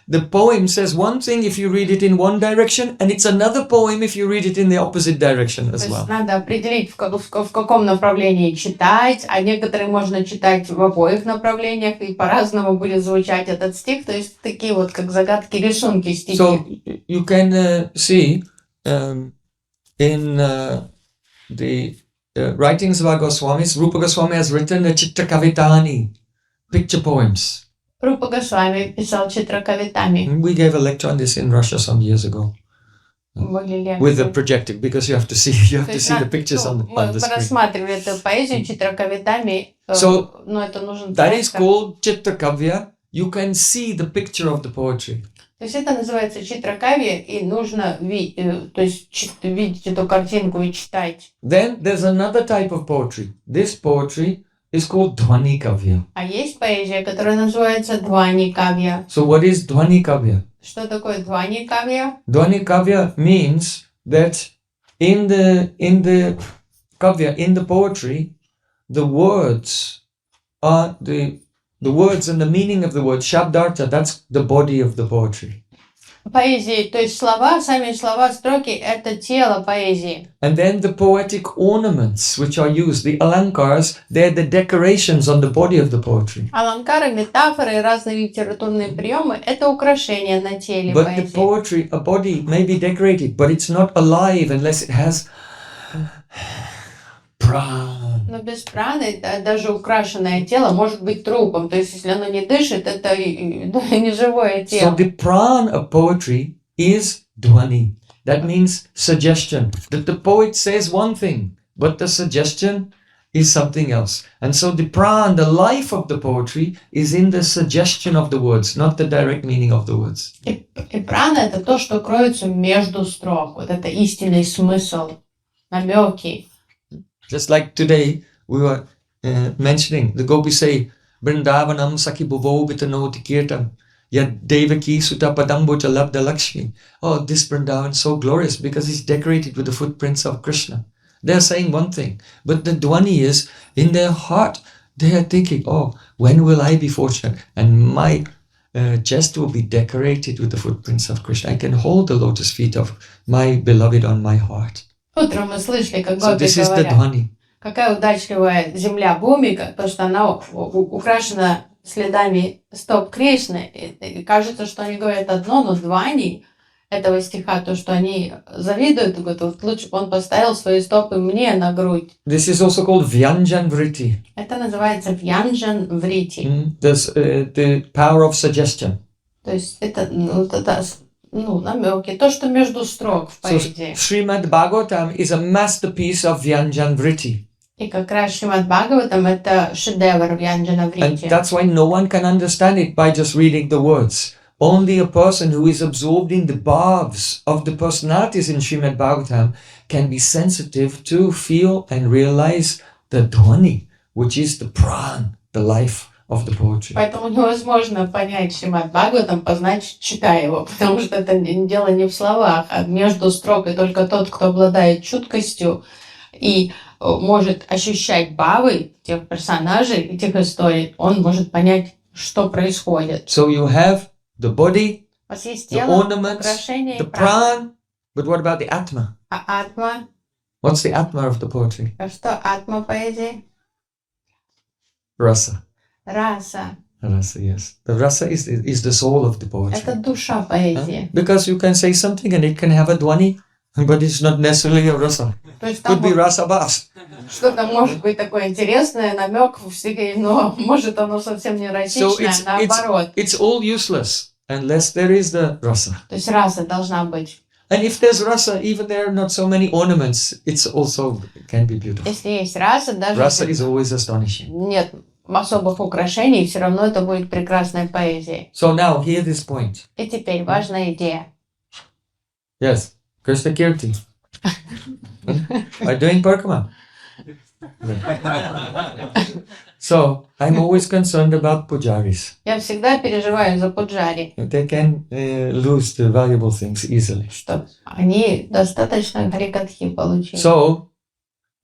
the poem says one thing if you read it in one direction, and it's another poem if you read it in the opposite direction То as есть well. надо определить, в каком направлении читать, а некоторые можно читать в обоих направлениях, и по-разному будет звучать этот стих. То есть такие вот как загадки, рисунки стихи. So you can see in the writings of our Goswamis, Rupa Goswami has written the Chitra Kavitani, picture poems. Рупа Госвами писал читракавитами. We gave a lecture on this in Russia some years ago with the projector, because you have to see the pictures on the Мы screen. рассматривали эту поэзию читракавитами, So, но это нужен that is проектор. called Chitra Kavya. You can see the picture of the poetry. То есть это называется читракавия, и нужно видеть эту картинку и читать. Then there's another type of poetry. This poetry is called Dhvani Kavya. А есть поэзия, которая называется Двани Кавья. So what is Dhvani Kavya? Что такое Двани Кавья? Dhvani Kavya means that in the kavya, in the poetry, the words are the words and the meaning of the word, Shabdartha, that's the body of the poetry. Поэзии, то есть слова, сами слова, строки — это тело поэзии. And then the poetic ornaments which are used, the alankars, they're the decorations on the body of the poetry. Аланкары, метафоры и разные литературные приемы — это украшения на теле But the поэзии. poetry, a body may be decorated, but it's not alive unless it has prana. Но без праны даже украшенное тело может быть трупом. То есть, если оно не дышит, это не живое So тело. the pran of poetry is dhvani. That means suggestion. That the poet says one thing, but the suggestion is something else. And so the pran, the life of the poetry, is in the suggestion of the words, not the direct meaning of the words. И прана — это то, что кроется между строк. Вот это истинный смысл, намеки. Just like today, we were mentioning, the gopis say, Vrindavanam Saki Bhuvo Vitanoti Kirtam, Yad Devaki Sutapadambuja Labda Lakshmi. Oh, this Vrindavan is so glorious because it's decorated with the footprints of Krishna. They're saying one thing, but the dhvani is, in their heart, they are thinking, oh, when will I be fortunate? And my chest will be decorated with the footprints of Krishna. I can hold the lotus feet of my beloved on my heart. Утром мы слышали, как So гопи this is the говорят, dhvani. какая удачливая земля Бхумика, потому что она украшена следами стоп Кришны. И кажется, что они говорят одно, но двани этого стиха, то, что они завидуют, говорят, вот лучше бы он поставил свои стопы мне на грудь. This is also called Vyanjan Vritti. Это называется Вьянджан Врити. There's the power of suggestion. То есть это намеки, то, что между строк в So поэзии. Srimad Bhagavatam is a masterpiece of Vyanjan Vritti. И как раз Шримад Бхагаватам — это шедевр Вьянджана And Врити. that's why no one can understand it by just reading the words. Only a person who is absorbed in the bhavs of the personalities in Srimad Bhagavatam can be sensitive to feel and realize the dhvani, which is the pran, the life of the poetry. Поэтому невозможно понять Шримад Бхагаватам, познать, читая его, потому что это дело не в словах, а между строк. И только тот, кто обладает чуткостью и может ощущать бхавы тех персонажей и тех историй, он может понять, что происходит. So you have the body, У вас есть the тело, ornaments, украшения, the и прана. pran, but what about the atma? А атма? What's the atma of the poetry? А что атма поэзии? Rasa. Раса. Rasa, yes. The rasa is the soul of the poetry. Это душа поэзии. Because you can say something and it can have a dhvani, but it's not necessarily a rasa. То есть там Could be rasa bas. что-то может быть такое интересное, намек в стихе, но может оно совсем не эротичное, наоборот. It's all useless unless there is the rasa. То есть раса должна быть. And if there's rasa, even there are not so many ornaments, it's also can be beautiful. Если есть раса, даже Rasa если is always astonishing. нет особых украшений, все равно это будет прекрасная поэзия. So now, hear this point. И теперь важная идея. Yes, Krishna Kirti. Are doing Parkama. So I'm always concerned about pujaris. Я всегда переживаю за пуджари, They can lose the valuable things easily. что они достаточно харикатхи получили. So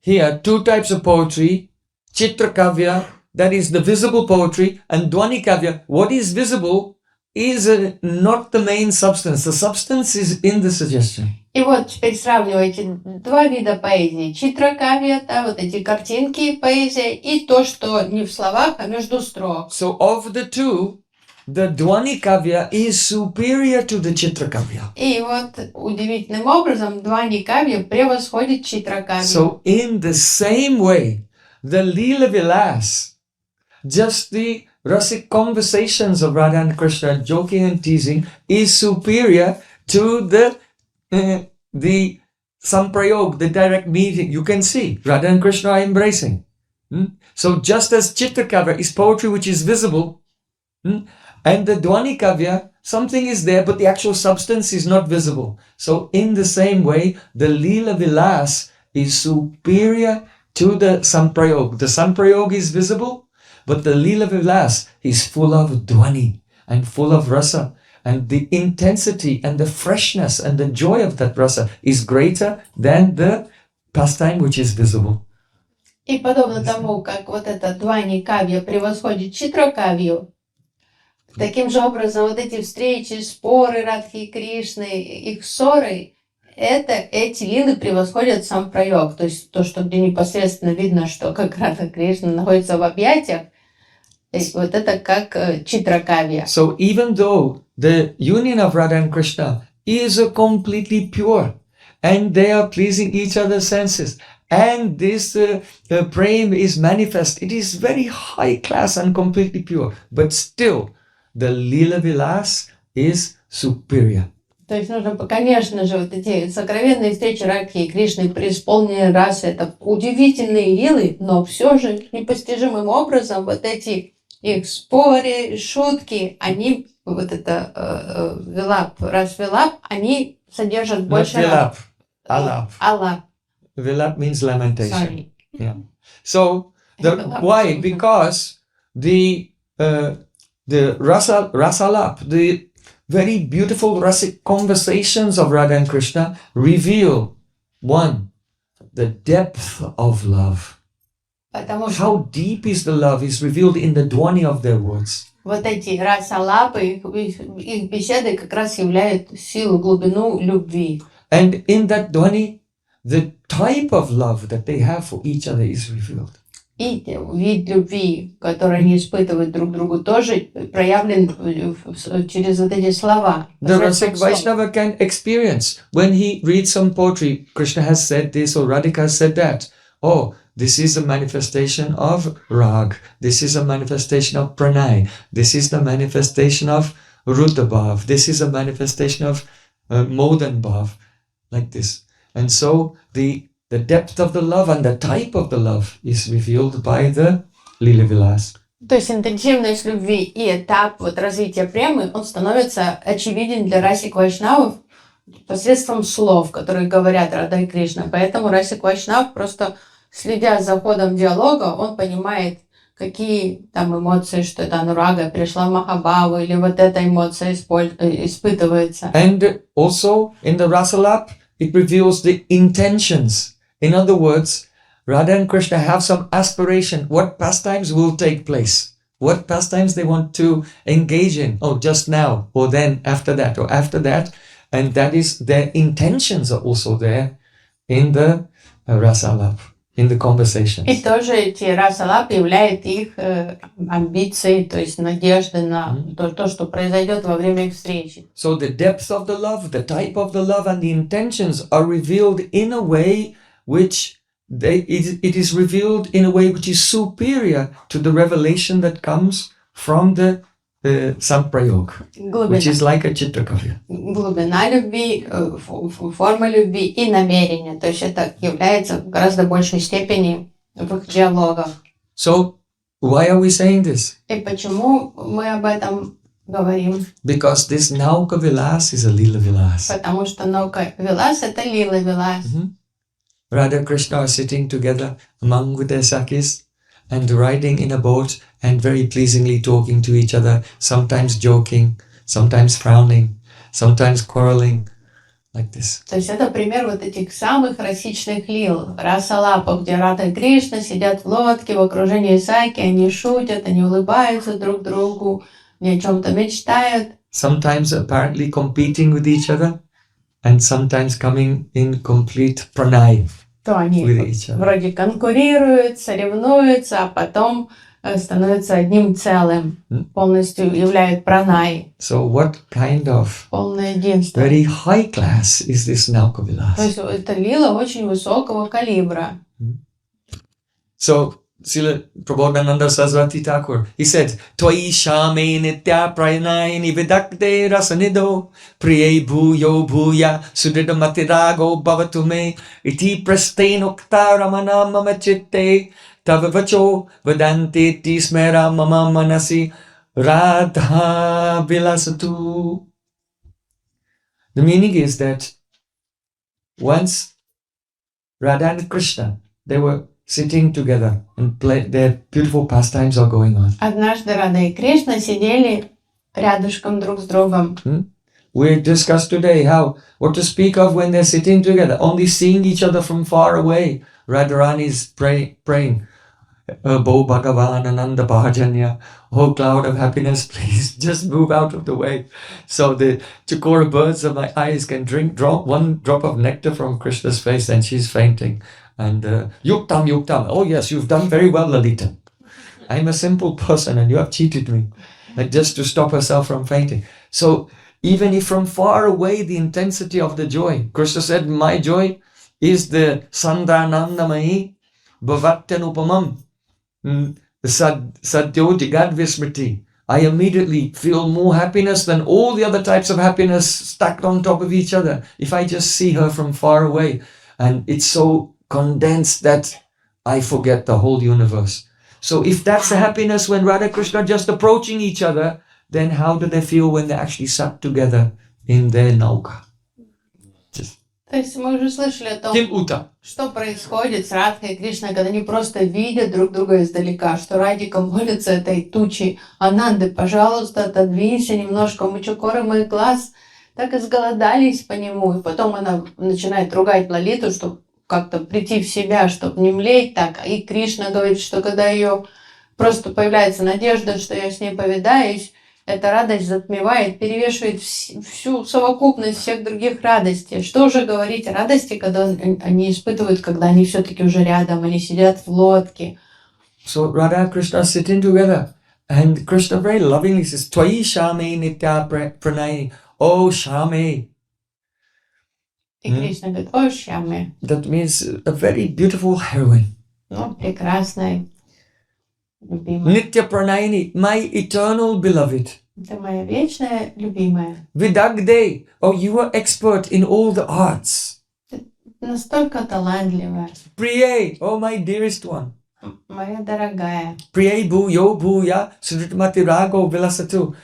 here, two types of poetry: Chitrakavya, that is the visible poetry, and Dwanikavya. What is visible is not the main substance. The substance is in the suggestion. И вот теперь сравнивайте два вида поэзии. Читракавья, да, вот эти картинки поэзия, и то, что не в словах, а между строк. So of the two, the Dwanikavya is superior to the Chitrakavya. И вот удивительным образом Дваникавья превосходит Читракавью. So in the same way, the Leela-vilāsa, just the rasic conversations of Radha and Krishna, joking and teasing, is superior to the Samprayog, the direct meeting. You can see Radha and Krishna are embracing. So just as Chitrakavya is poetry which is visible, and the Dwanikavya, something is there, but the actual substance is not visible. So in the same way, the Leela-vilāsa is superior to the Samprayog. The Samprayog is visible, but the Leela-vilāsa is full of Dwani and full of rasa. And the intensity and the freshness and the joy of that rasa is greater than the pastime which is visible. И подобно тому, как вот это Дваникавья превосходит Читракавью, таким же образом вот эти встречи, споры Радхи и Кришны, их ссоры, эти лилы превосходят сам Прайог. То есть то, что где непосредственно видно, что как Радха Кришна находится в объятиях, то есть вот это как Читракавья. So even though the union of Radha and Krishna is completely pure, and they are pleasing each other's senses, and this Prem is manifest, it is very high class and completely pure, but still the Leela-vilāsa is superior. То есть нужно, конечно же, вот эти сокровенные встречи Радхи и Кришны, преисполненные расы, это удивительные лилы, но все же непостижимым образом вот эти их споры, шутки, они, вот это вилап, рас-вилап, они содержат больше... Not vilap, alap. Алап. Vilap means lamentation. Sorry. Yeah. So why? Because the rasalap, the very beautiful rasic conversations of Radha and Krishna reveal, one, the depth of love. Потому что How deep is the love is revealed in the Dwani of their words. вот эти раса-лапы, их беседы как раз являют силу, глубину любви. And in that Dwani, the type of love that they have for each other is revealed. И вид любви, который они испытывают друг к другу, тоже проявлен через вот эти слова. The Rasik Vaishnava can experience when he reads some poetry. Krishna has said this or Radhika has said that. Oh, this is a manifestation of Rag. This is a manifestation of Pranay. This is the manifestation of Rutabhav. This is a manifestation of Modan Bhav. Like this. And so the depth of the love and the type of the love is revealed by the Leela-vilāsa. То есть интенсивность любви и этап вот развития премы, он становится очевиден для расик вайшнавов посредством слов, которые говорят Рада и Кришна. Поэтому расик вайшнав, просто следя за ходом диалога, он понимает, какие там эмоции, что это анурага, пришла Махабхаву, или вот эта эмоция испытывается. And also in the Rasalap, it reveals the intentions. In other words, Radha and Krishna have some aspiration. What pastimes will take place? What pastimes they want to engage in? Oh, just now, or then after that, or after that. And that is, their intentions are also there in the Rasalap, in the conversation. И тоже эти расалап являют их амбиции, то есть надежды на то, что произойдет во время их встречи. So the depth of the love, the type of the love, and the intentions are revealed in a way which it is revealed in a way which is superior to the revelation that comes from the Samprayog, which is like a Chitrakavya. Глубина любви, форма любви и намерение. То есть это является в гораздо большей степени в их диалогах. So why are we saying this? И почему мы об этом говорим? Because this Nauka-vilāsa is a Leela-vilāsa. Потому что Nauka-vilāsa это Leela-vilāsa. Radha Krishna are sitting together among with their sakis and riding in a boat and very pleasingly talking to each other, sometimes joking, sometimes frowning, sometimes quarreling, like this. То есть это пример вот этих самых расичных лил, раса-лапа, где Рада и Кришна сидят в лодке в окружении саки, они шутят, они улыбаются друг другу, ни о чем-то мечтают. Sometimes apparently competing with each other and sometimes coming in complete pranay То они with each other. вроде конкурируют, соревнуются, а потом становятся одним целым, полностью являют пранай. So what kind of Полное единство. very high class is this То Nauka-vilāsa? есть это лила очень высокого калибра. So Srila Prabodhananda Saraswati Thakur, he said, Tvai shame nitya prayanayini vidakte rasanido priye bhuyo bhuya sudrida matirago bhavatu me iti prastenukta ramana mama chitte tava vacho vedante tismera mama manasi radha vilasatu. The meaning is that once Radha and Krishna, they were sitting together and their beautiful pastimes are going on. Однажды Рада и Кришна сидели рядышком друг с другом. We discussed today how what to speak of when they're sitting together, only seeing each other from far away. Radharani is praying, Bo Bhagavan Ananda Bhajanya, oh cloud of happiness, please just move out of the way. So the chikora birds of my eyes can drop one drop of nectar from Krishna's face and she's fainting. And Yuktam, oh yes, you've done very well, Lalita. I'm a simple person and you have cheated me. Like just to stop herself from fainting. So even if from far away the intensity of the joy, Krishna said, my joy is the Sandranandamayi Bhavatyanupamam Sadyo Jigad Vismriti. I immediately feel more happiness than all the other types of happiness stacked on top of each other. If I just see her from far away, and it's so condensed that I forget the whole universe. So if that's the happiness when Radha Krishna are just approaching each other, then how do they feel when they actually sat together in their nauka? То есть мы уже слышали о том, Kim Uta. что происходит с Радхой и Кришной, когда они просто видят друг друга издалека, что Радика молится этой тучи Ананды, пожалуйста, отодвинься немножко, мучукоры мой глаз, так изголодались по нему. И потом она начинает ругать Лалиту, чтобы как-то прийти в себя, чтобы не млеть так. И Кришна говорит, что когда ее просто появляется надежда, что я с ней повидаюсь, эта радость затмевает, перевешивает всю совокупность всех других радостей. Что уже говорить о радости, когда они испытывают, когда они все-таки уже рядом, они сидят в лодке. So Radha and Krishna are sitting together, and Krishna very lovingly says, Tvai shame nitya pranayini. Oh Shame. И Кришна говорит, о, Шьяме. That means a very beautiful heroine. Ну, прекрасная, любимая. Nitya pranayini, my eternal beloved. Это моя вечная любимая. Vidagde, oh you are expert in all the arts. Настолько талантливая. Priye, oh my dearest one. Моя дорогая. Priye bhuyo bhuya sudritmati rago vilasatu.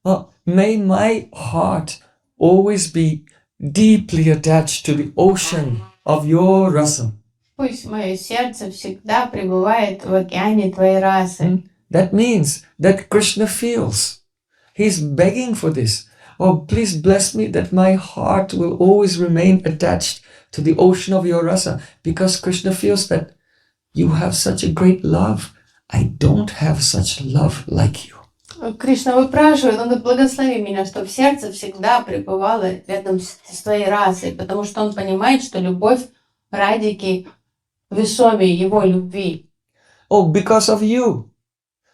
Oh, may my heart always be deeply attached to the ocean of your rasa. Пусть мое сердце всегда пребывает в океане твоей расы. That means that Krishna feels. He's begging for this. Oh, please bless me that my heart will always remain attached to the ocean of your rasa. Because Krishna feels that you have such a great love. I don't have such love like you. Кришна выпрашивает, он говорит, благослови меня, чтобы сердце всегда пребывало рядом с твоей расой, потому что он понимает, что любовь Радики весомее его любви. Oh, because of you.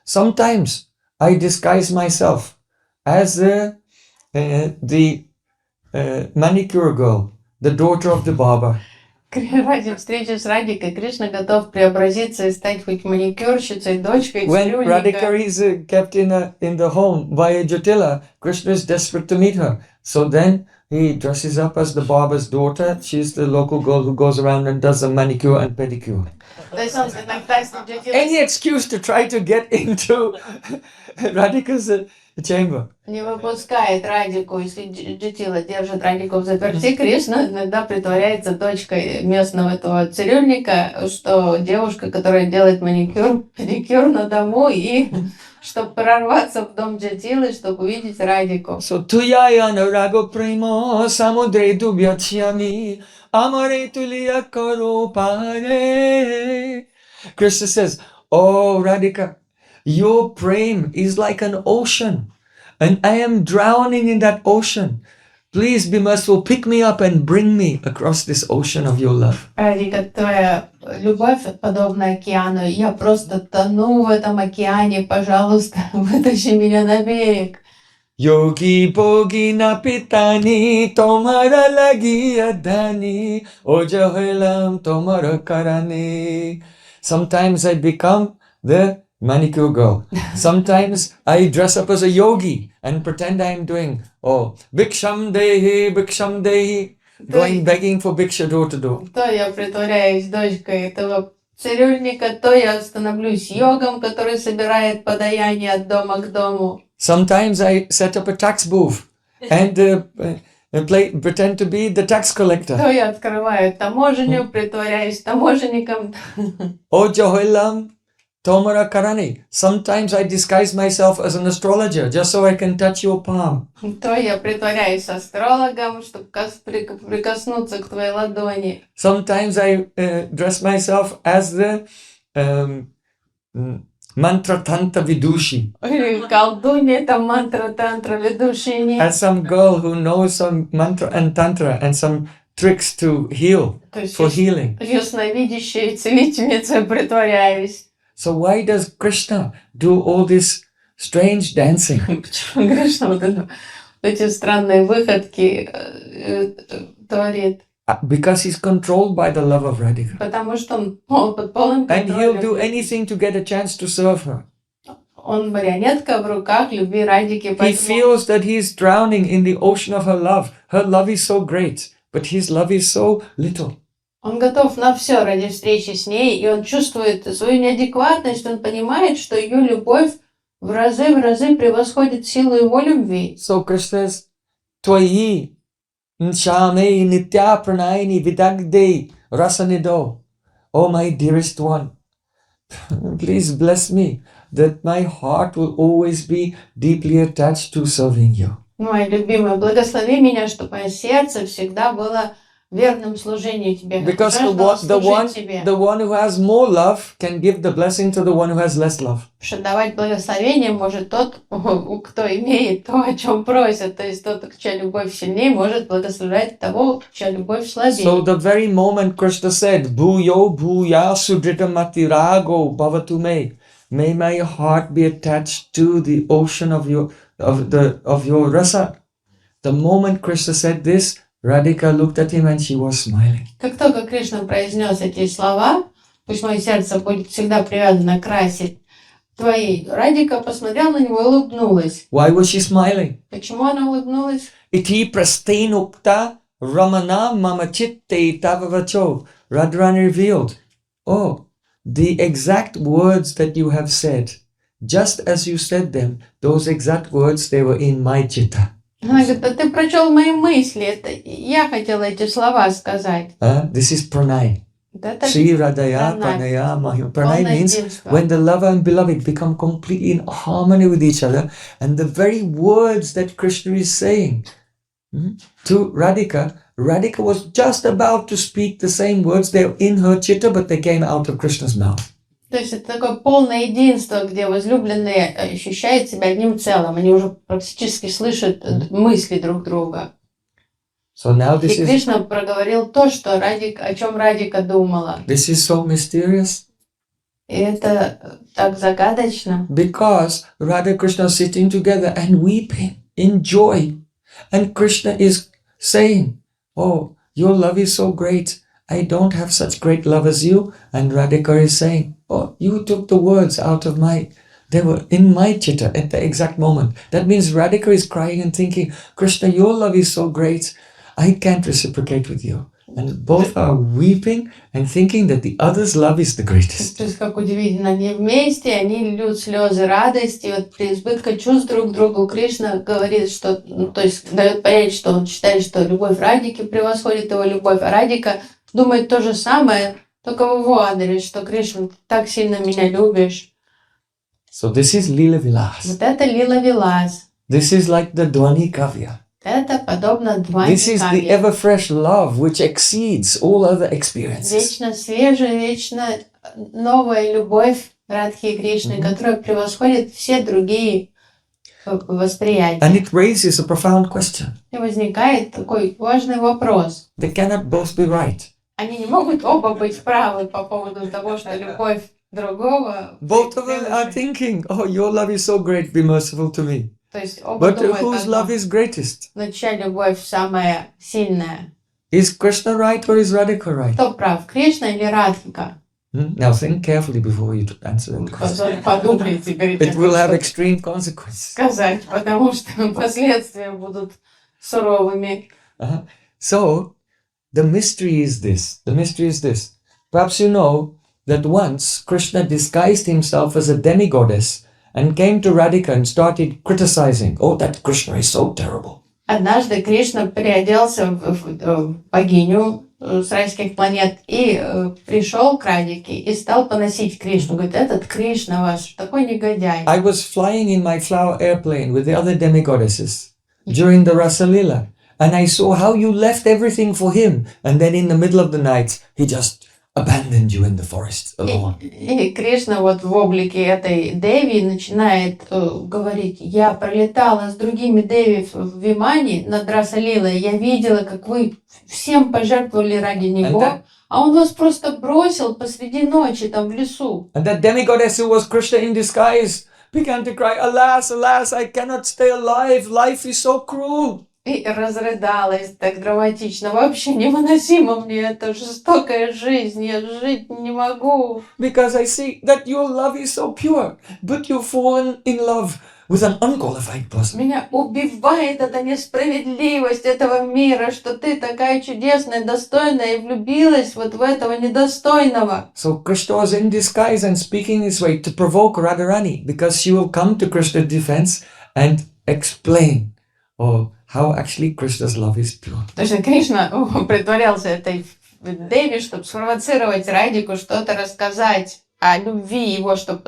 Sometimes I disguise myself as the manicure girl, the daughter of the barber. Ради встречи с Радикой Кришна готов преобразиться и стать хоть маникюрщицей, дочкой When Radhika цирюльника. is kept in the home by a Jatila, Krishna is desperate to meet her. So then he dresses up as the barber's daughter. She's the local girl who goes around and does the manicure and pedicure. То есть он иногда с джатилой Any excuse to try to get into Radhika's chamber. не выпускает Радику, если Джатила держит Радику в заперти, Кришна иногда притворяется дочкой местного этого цирюльника, что девушка, которая делает маникюр, педикюр на дому, и чтобы прорваться в дом Джатилы, чтобы увидеть Радику. So tuyaya narago premo samudre dubhyachyami amare tuliya karo pare. Krishna says, "Oh Radhika, your prem is like an ocean, and I am drowning in that ocean. Please be merciful, pick me up and bring me across this ocean of your love." Радика, твоя любовь подобна океану. Я просто тону в этом океане. Пожалуйста, вытащи меня на берег. Yogi bogi napitani tomara lagi adani ojahelam tomara karani. Sometimes I become the manicure girl. Sometimes I dress up as a yogi and pretend I am doing, bhiksham dehi, going begging for bhiksha door to door. То я притворяюсь дочкой этого цирюльника, то я становлюсь йогом, который собирает подаяние от дома к дому. Sometimes I set up a tax booth and pretend to be the tax collector. То я открываю таможеню, притворяюсь таможенником. Ojahelam tomara karani. Sometimes I disguise myself as an astrologer just so I can touch your palm. То я притворяюсь астрологом, чтобы прикоснуться к твоей ладони. Sometimes I dress myself as the mantra tantra vidushi. Или колдунья, там мантра, тантра, ведушини. As some girl who knows some mantra and tantra and some tricks to heal, То есть for healing. ясновидящей целительницей притворяюсь. So why does Krishna do all this strange dancing? Почему Кришна вот эти странные выходки творит? Because he's controlled by the love of Radhika. Потому что он под полным And he'll do контролем. anything to get a chance to serve her. Он марионетка в руках любви Радики. He Поэтому feels that he's drowning in the ocean of her love. Her love is so great, but his love is so little. он готов на все ради встречи с ней, и он чувствует свою неадекватность, он понимает, что ее любовь в разы превосходит силу его любви. So Krishna says, Twayi Nshame Nitya Pranayini Vidagde Rasanido. Oh my dearest one, please bless me that my heart will always be deeply attached to serving you. Мой любимый, благослови меня, чтобы мое сердце всегда было верным служению тебе. Because жаждало the служить тебе. one who has more love can give the blessing to the one who has less love. Потому что давать благословение может тот, кто имеет то, о чем просит. То есть тот, чья любовь сильнее, может благословлять того, чья любовь слабее. So the very moment Krishna said, Bhuyo Bhuya Sudritamati Rago Bhavatu me. May my heart be attached to the ocean of your rasa. The moment Krishna said this, Radhika looked at him and she was smiling. Как только Кришна произнес эти слова, пусть мое сердце будет всегда привязано к расе твоей, Радика посмотрела на него и улыбнулась. Why was she smiling? Почему она улыбнулась? Iti prasteinukta ramana mama chitte tavavacho. Radharani revealed, the exact words that you have said, just as you said them, those exact words, they were in my chitta. Она говорит, да ты прочел мои мысли, это я хотела эти слова сказать. This is pranay. Это Sri Radhaya Pranay. Pranaya Mahim. Pranay полное means единство. when the lover and beloved become completely in harmony with each other, and the very words that Krishna is saying to Radhika, Radhika was just about to speak the same words. They're in her chitta, but they came out of Krishna's mouth. То есть это такое полное единство, где возлюбленные ощущают себя одним целым. Они уже практически слышат мысли друг друга. So now this И is Кришна проговорил то, что о чем Радика думала. so mysterious И это так загадочно. because Radha Krishna are sitting together and weeping in joy, and Krishna is saying, "Oh, your love is so great. I don't have such great love as you." And Radhika is saying, "Oh, you took the words out of my They were in my chitta at the exact moment. That means Radhika is crying and thinking, Krishna, your love is so great, I can't reciprocate with you. And both are weeping and thinking that the other's love is the greatest. То есть, как удивительно, они вместе, они льют слезы радости, вот при избытке чувств друг к другу Кришна говорит, что, то есть дает понять, что он считает, что любовь Радики превосходит его любовь, а Радика думает то же самое, только в его адрес, что Кришна, ты так сильно меня любишь. So this is Nauka-vilāsa. Вот это Лила-вилас. This is like the Dhvani Kavya. Это подобно This is the Двани-кавье. ever fresh love which exceeds all other experiences. Вечно свежая, вечно новая любовь Радхи и Кришны, которая превосходит все другие восприятия. And it raises a profound question. И возникает такой важный вопрос. They cannot both be right. Они не могут оба быть правы по поводу того, что любовь другого... Both of them are thinking, oh, your love is so great, be merciful to me. То есть оба But думают, whose love is greatest? но чья любовь самая сильная? Is Krishna right or is Radhika right? Кто прав, Кришна или Радхика? Now think carefully before you answer that question. Подумайте перед It тем, will have что extreme consequences. сказать, потому что последствия будут суровыми. So, the mystery is this. The mystery is this. Perhaps you know that once Krishna disguised himself as a demigoddess and came to Radhika and started criticizing, oh, that Krishna is so terrible. Однажды Кришна переоделся в богиню с райских планет и пришел к Радике и стал поносить Кришну. Говорит, этот Кришна ваш такой негодяй. I was flying in my flower airplane with the other demigoddesses during the Rasa Leela, and I saw how you left everything for him, and then in the middle of the night, he just abandoned you in the forest alone. И Кришна вот в облике этой Деви начинает говорить, я пролетала с другими Деви в Вимане над Раса-лилой, я видела, как вы всем пожертвовали ради него, а он вас просто бросил посреди ночи там в лесу. And that demigoddess who was Krishna in disguise began to cry, alas, alas, I cannot stay alive, life is so cruel. И разрыдалась так драматично. Вообще невыносимо мне эта жестокая жизнь. Я жить не могу. Because I see that your love is so pure, but you've fallen in love with an unqualified person. Меня убивает эта несправедливость этого мира, что ты такая чудесная, достойная, и влюбилась вот в этого недостойного. So Krishna was in disguise and speaking this way to provoke Radharani, because she will come to Krishna's defense and explain, how actually Krishna's love is pure. То есть Кришна притворялся этой Деви, чтобы спровоцировать Радику, что-то рассказать о любви его, чтобы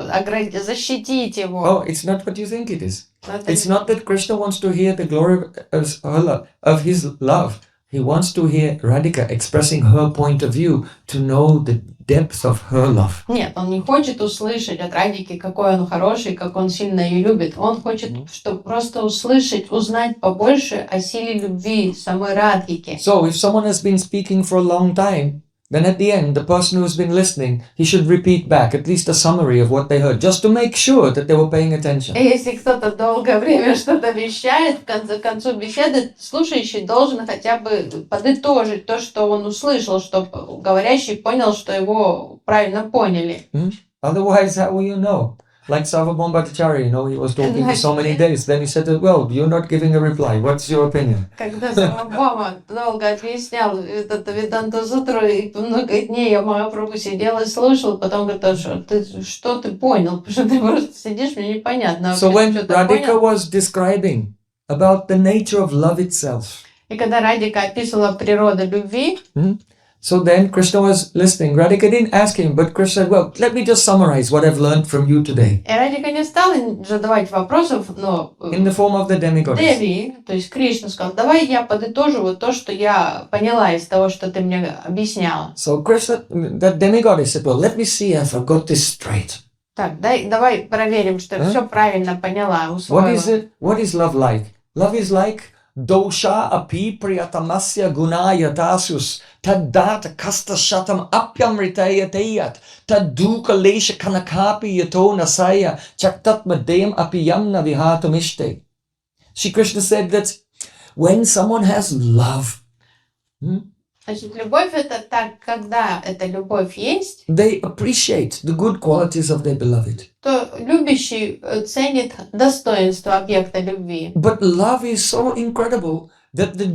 защитить его. Oh, it's not what you think it is. It's not that Krishna wants to hear the glory of his love. He wants to hear Radhika expressing her point of view, to know the depth of her love. Нет, он не хочет услышать от Радики, какой он хороший, как он сильно ее любит. Он хочет, чтобы просто услышать, узнать побольше о силе любви самой Радхики. So, if someone has been speaking for a long time, then at the end, the person who's been listening, he should repeat back at least a summary of what they heard, just to make sure that they were paying attention. И если кто-то долгое время что-то вещает, в конце концов беседы, слушающий должен хотя бы подытожить то, что он услышал, чтобы говорящий понял, что его правильно поняли. Otherwise, how will you know? Like Sarvabhauma Bhattacharya, he was talking for so many days. Then he said, well, you're not giving a reply. What's your opinion? Когда Сарвабхаума долго объяснял этот Веданта Сутру, и много дней я Махапрабху сидел и слушал, потом говорит, что ты понял? Потому что ты просто сидишь, мне непонятно. So when Radhika was describing about the nature of love itself, и когда Радика описывала природу любви, so then Krishna was listening. Radhika didn't ask him, but Krishna said, well, let me just summarize what I've learned from you today. И Радика не стала задавать вопросов, но In the form of the demigoddess. Деви, то есть Кришна сказал, давай я подытожу вот то, что я поняла из того, что ты мне объясняла. So Krishna, that demigoddess said, well, let me see if I've got this straight. Так, давай проверим, что я все правильно поняла, усвоила. What is love like? Love is like dosha api priyatamasya gunaya tasus taddata kasta shatam apyamritaya tayat tadduka lesha kanakapi yato nasaya chaktat madem api yamna vihatamishte. Shri Krishna said that when someone has love, Значит, любовь это так, когда эта любовь есть, they appreciate the good qualities of their beloved. то любящий ценит достоинство объекта любви. But love is so incredible that the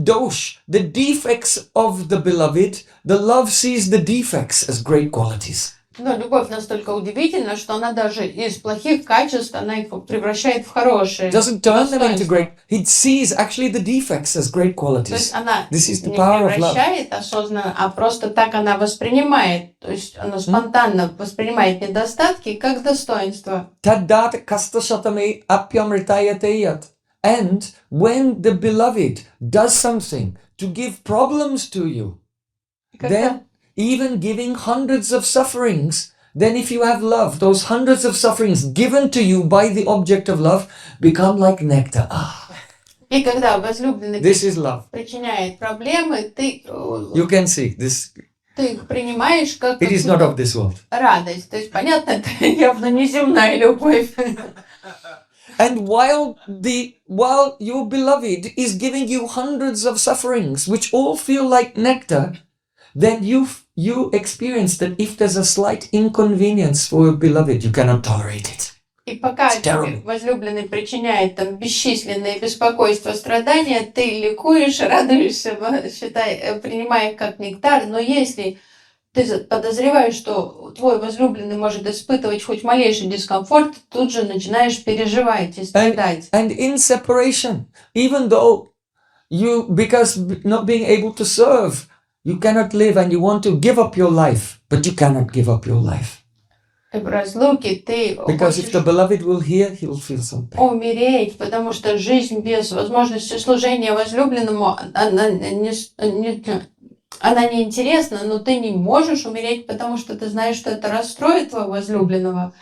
defects of the beloved, the love sees the defects as great qualities. Но любовь настолько удивительна, что она даже из плохих качеств, она их превращает в хорошие. Doesn't turn them into great. It sees actually the defects as great То qualities. есть она This is the не power of love. превращает осознанно, а просто так она воспринимает. То есть она спонтанно воспринимает недостатки как достоинство. Taddat kastashatame apyamritayateyat. And when the beloved does something to give problems to you, then even giving hundreds of sufferings, then if you have love, those hundreds of sufferings given to you by the object of love become like nectar. И когда возлюбленный This is love. причиняет проблемы, ты You can see this. ты их принимаешь как It is not of this world. радость. То есть, понятно, это явно не земная любовь. And while your beloved is giving you hundreds of sufferings, which all feel like nectar, then you experience that if there's a slight inconvenience for your beloved, you cannot tolerate it. И пока тебе возлюбленный причиняет там бесчисленные беспокойства, страдания, ты ликуешь, радуешься, принимая их как нектар. Но если ты подозреваешь, что твой возлюбленный может испытывать хоть малейший дискомфорт, тут же начинаешь переживать и страдать. And in separation, even though because not being able to serve, you cannot live and you want to give up your life, but you cannot give up your life. В разлуке ты Because if the beloved will hear, he will feel some pain. Умереть, потому что жизнь без возможности служения возлюбленному, она неинтересна, но ты не можешь умереть, потому что ты знаешь, что это расстроит твоего возлюбленного.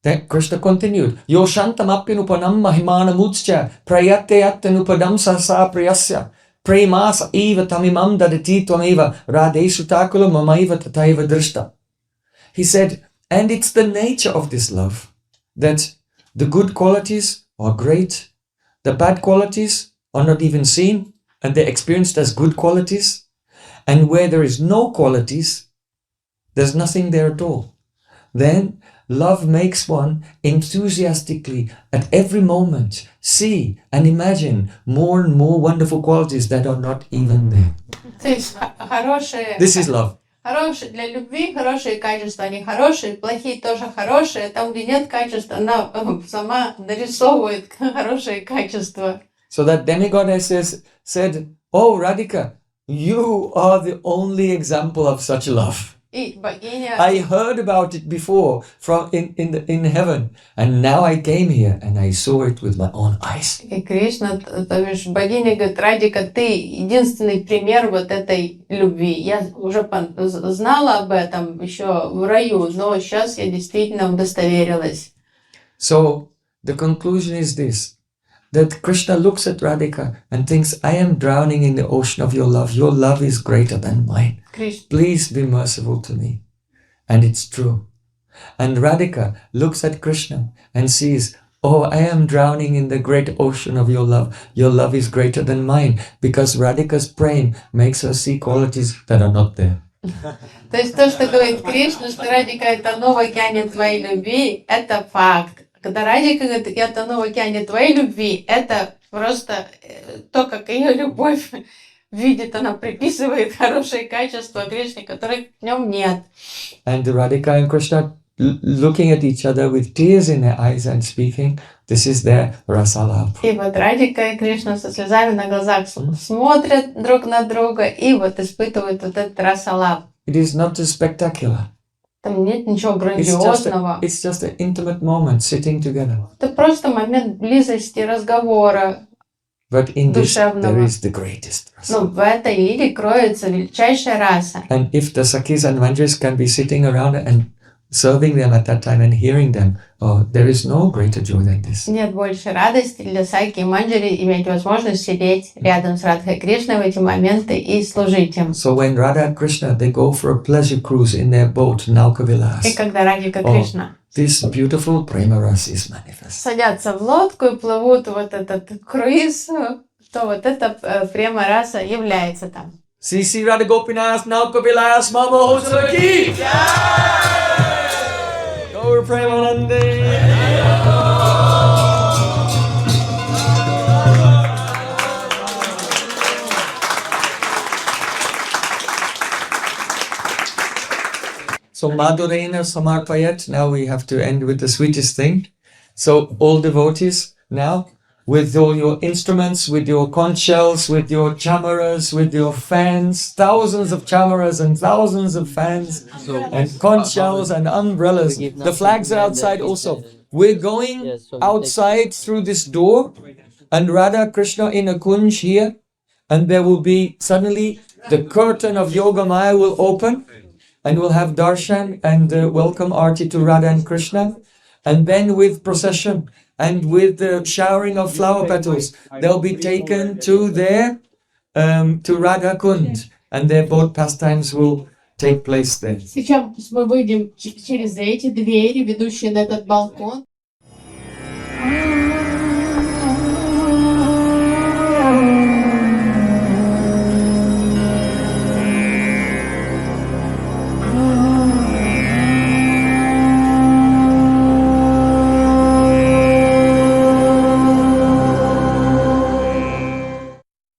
Then Krishna continued, Yo shantamappinupanam mahimana mutscha prayatyattanupadam sasa priyasya premasa eva tamimam dadati tvameva radeshu takula mamaiva tataiva drishta. He said, and it's the nature of this love that the good qualities are great, the bad qualities are not even seen, and they're experienced as good qualities. And where there is no qualities, there's nothing there at all. Then love makes one enthusiastically at every moment see and imagine more and more wonderful qualities that are not even there. This is love. Хорошие для любви, хорошие качества, они хорошие, плохие тоже хорошие. Там, где нет качеств, она сама дорисовывает хорошие качества. So that demigoddess said, "Oh, Radhika, you are the only example of such love. И богиня... I heard about it before from in heaven, and now I came here and I saw it with my own eyes." И Кришна, то бишь богиня говорит, Радика, ты единственный пример вот этой любви. Я уже знала об этом еще в раю, но сейчас я действительно удостоверилась. So the conclusion is this, that Krishna looks at Radhika and thinks, I am drowning in the ocean of your love. Your love is greater than mine. Please be merciful to me. And it's true. And Radhika looks at Krishna and sees, oh, I am drowning in the great ocean of your love. Your love is greater than mine, because Radhika's prem makes her see qualities that are not there. То есть то, что говорит Кришна, что Радика это новый океан твоей любви, это факт. Когда Радика говорит, я тону в океане твоей любви, это просто то, как ее любовь видит, она приписывает хорошие качества Кришне, которых в нем нет. And Radhika and Krishna looking at each other with tears in their eyes and speaking, this is their rasalab. И вот Радика и Кришна со слезами на глазах смотрят друг на друга и вот испытывают вот этот расалаб. It is not too spectacular. Там нет ничего грандиозного. It's just an intimate moment sitting together. Это просто момент близости, разговора. But in this there is the greatest rasa. Но в этой лиге кроется величайшая раса. And if the Sakhis and Manjaris can be sitting around and serving them at that time and hearing them, oh, there is no greater joy than this. Нет больше радости для Саки и Манджари иметь возможность сидеть рядом с Радхой Кришной в эти моменты и служить им. So when Radha and Krishna, they go for a pleasure cruise in their boat, Nauka-vilāsa. И когда Радика Кришна this beautiful prema rasa is manifest. Садятся в лодку и плывут вот этот круиз, то вот эта према раса является там. CC Radha Gopinath Nauka-vilāsa Mama Ki. Gaur Premanande. So Madhurena Samarpayat. Now we have to end with the sweetest thing. So all devotees now, with all your instruments, with your conch shells, with your chamaras, with your fans, thousands of chamaras and thousands of fans and conch shells and umbrellas. The flags are outside also. We're going outside through this door, and Radha Krishna in a kunj here, and there will be suddenly the curtain of Yoga Maya will open, and we'll have darshan and welcome arti to Radha and Krishna. And then with procession and with the showering of flower petals, they'll be taken to their, to Radha Kund. And their boat pastimes will take place there. Сейчас мы выйдем через эти двери, ведущие на этот балкон.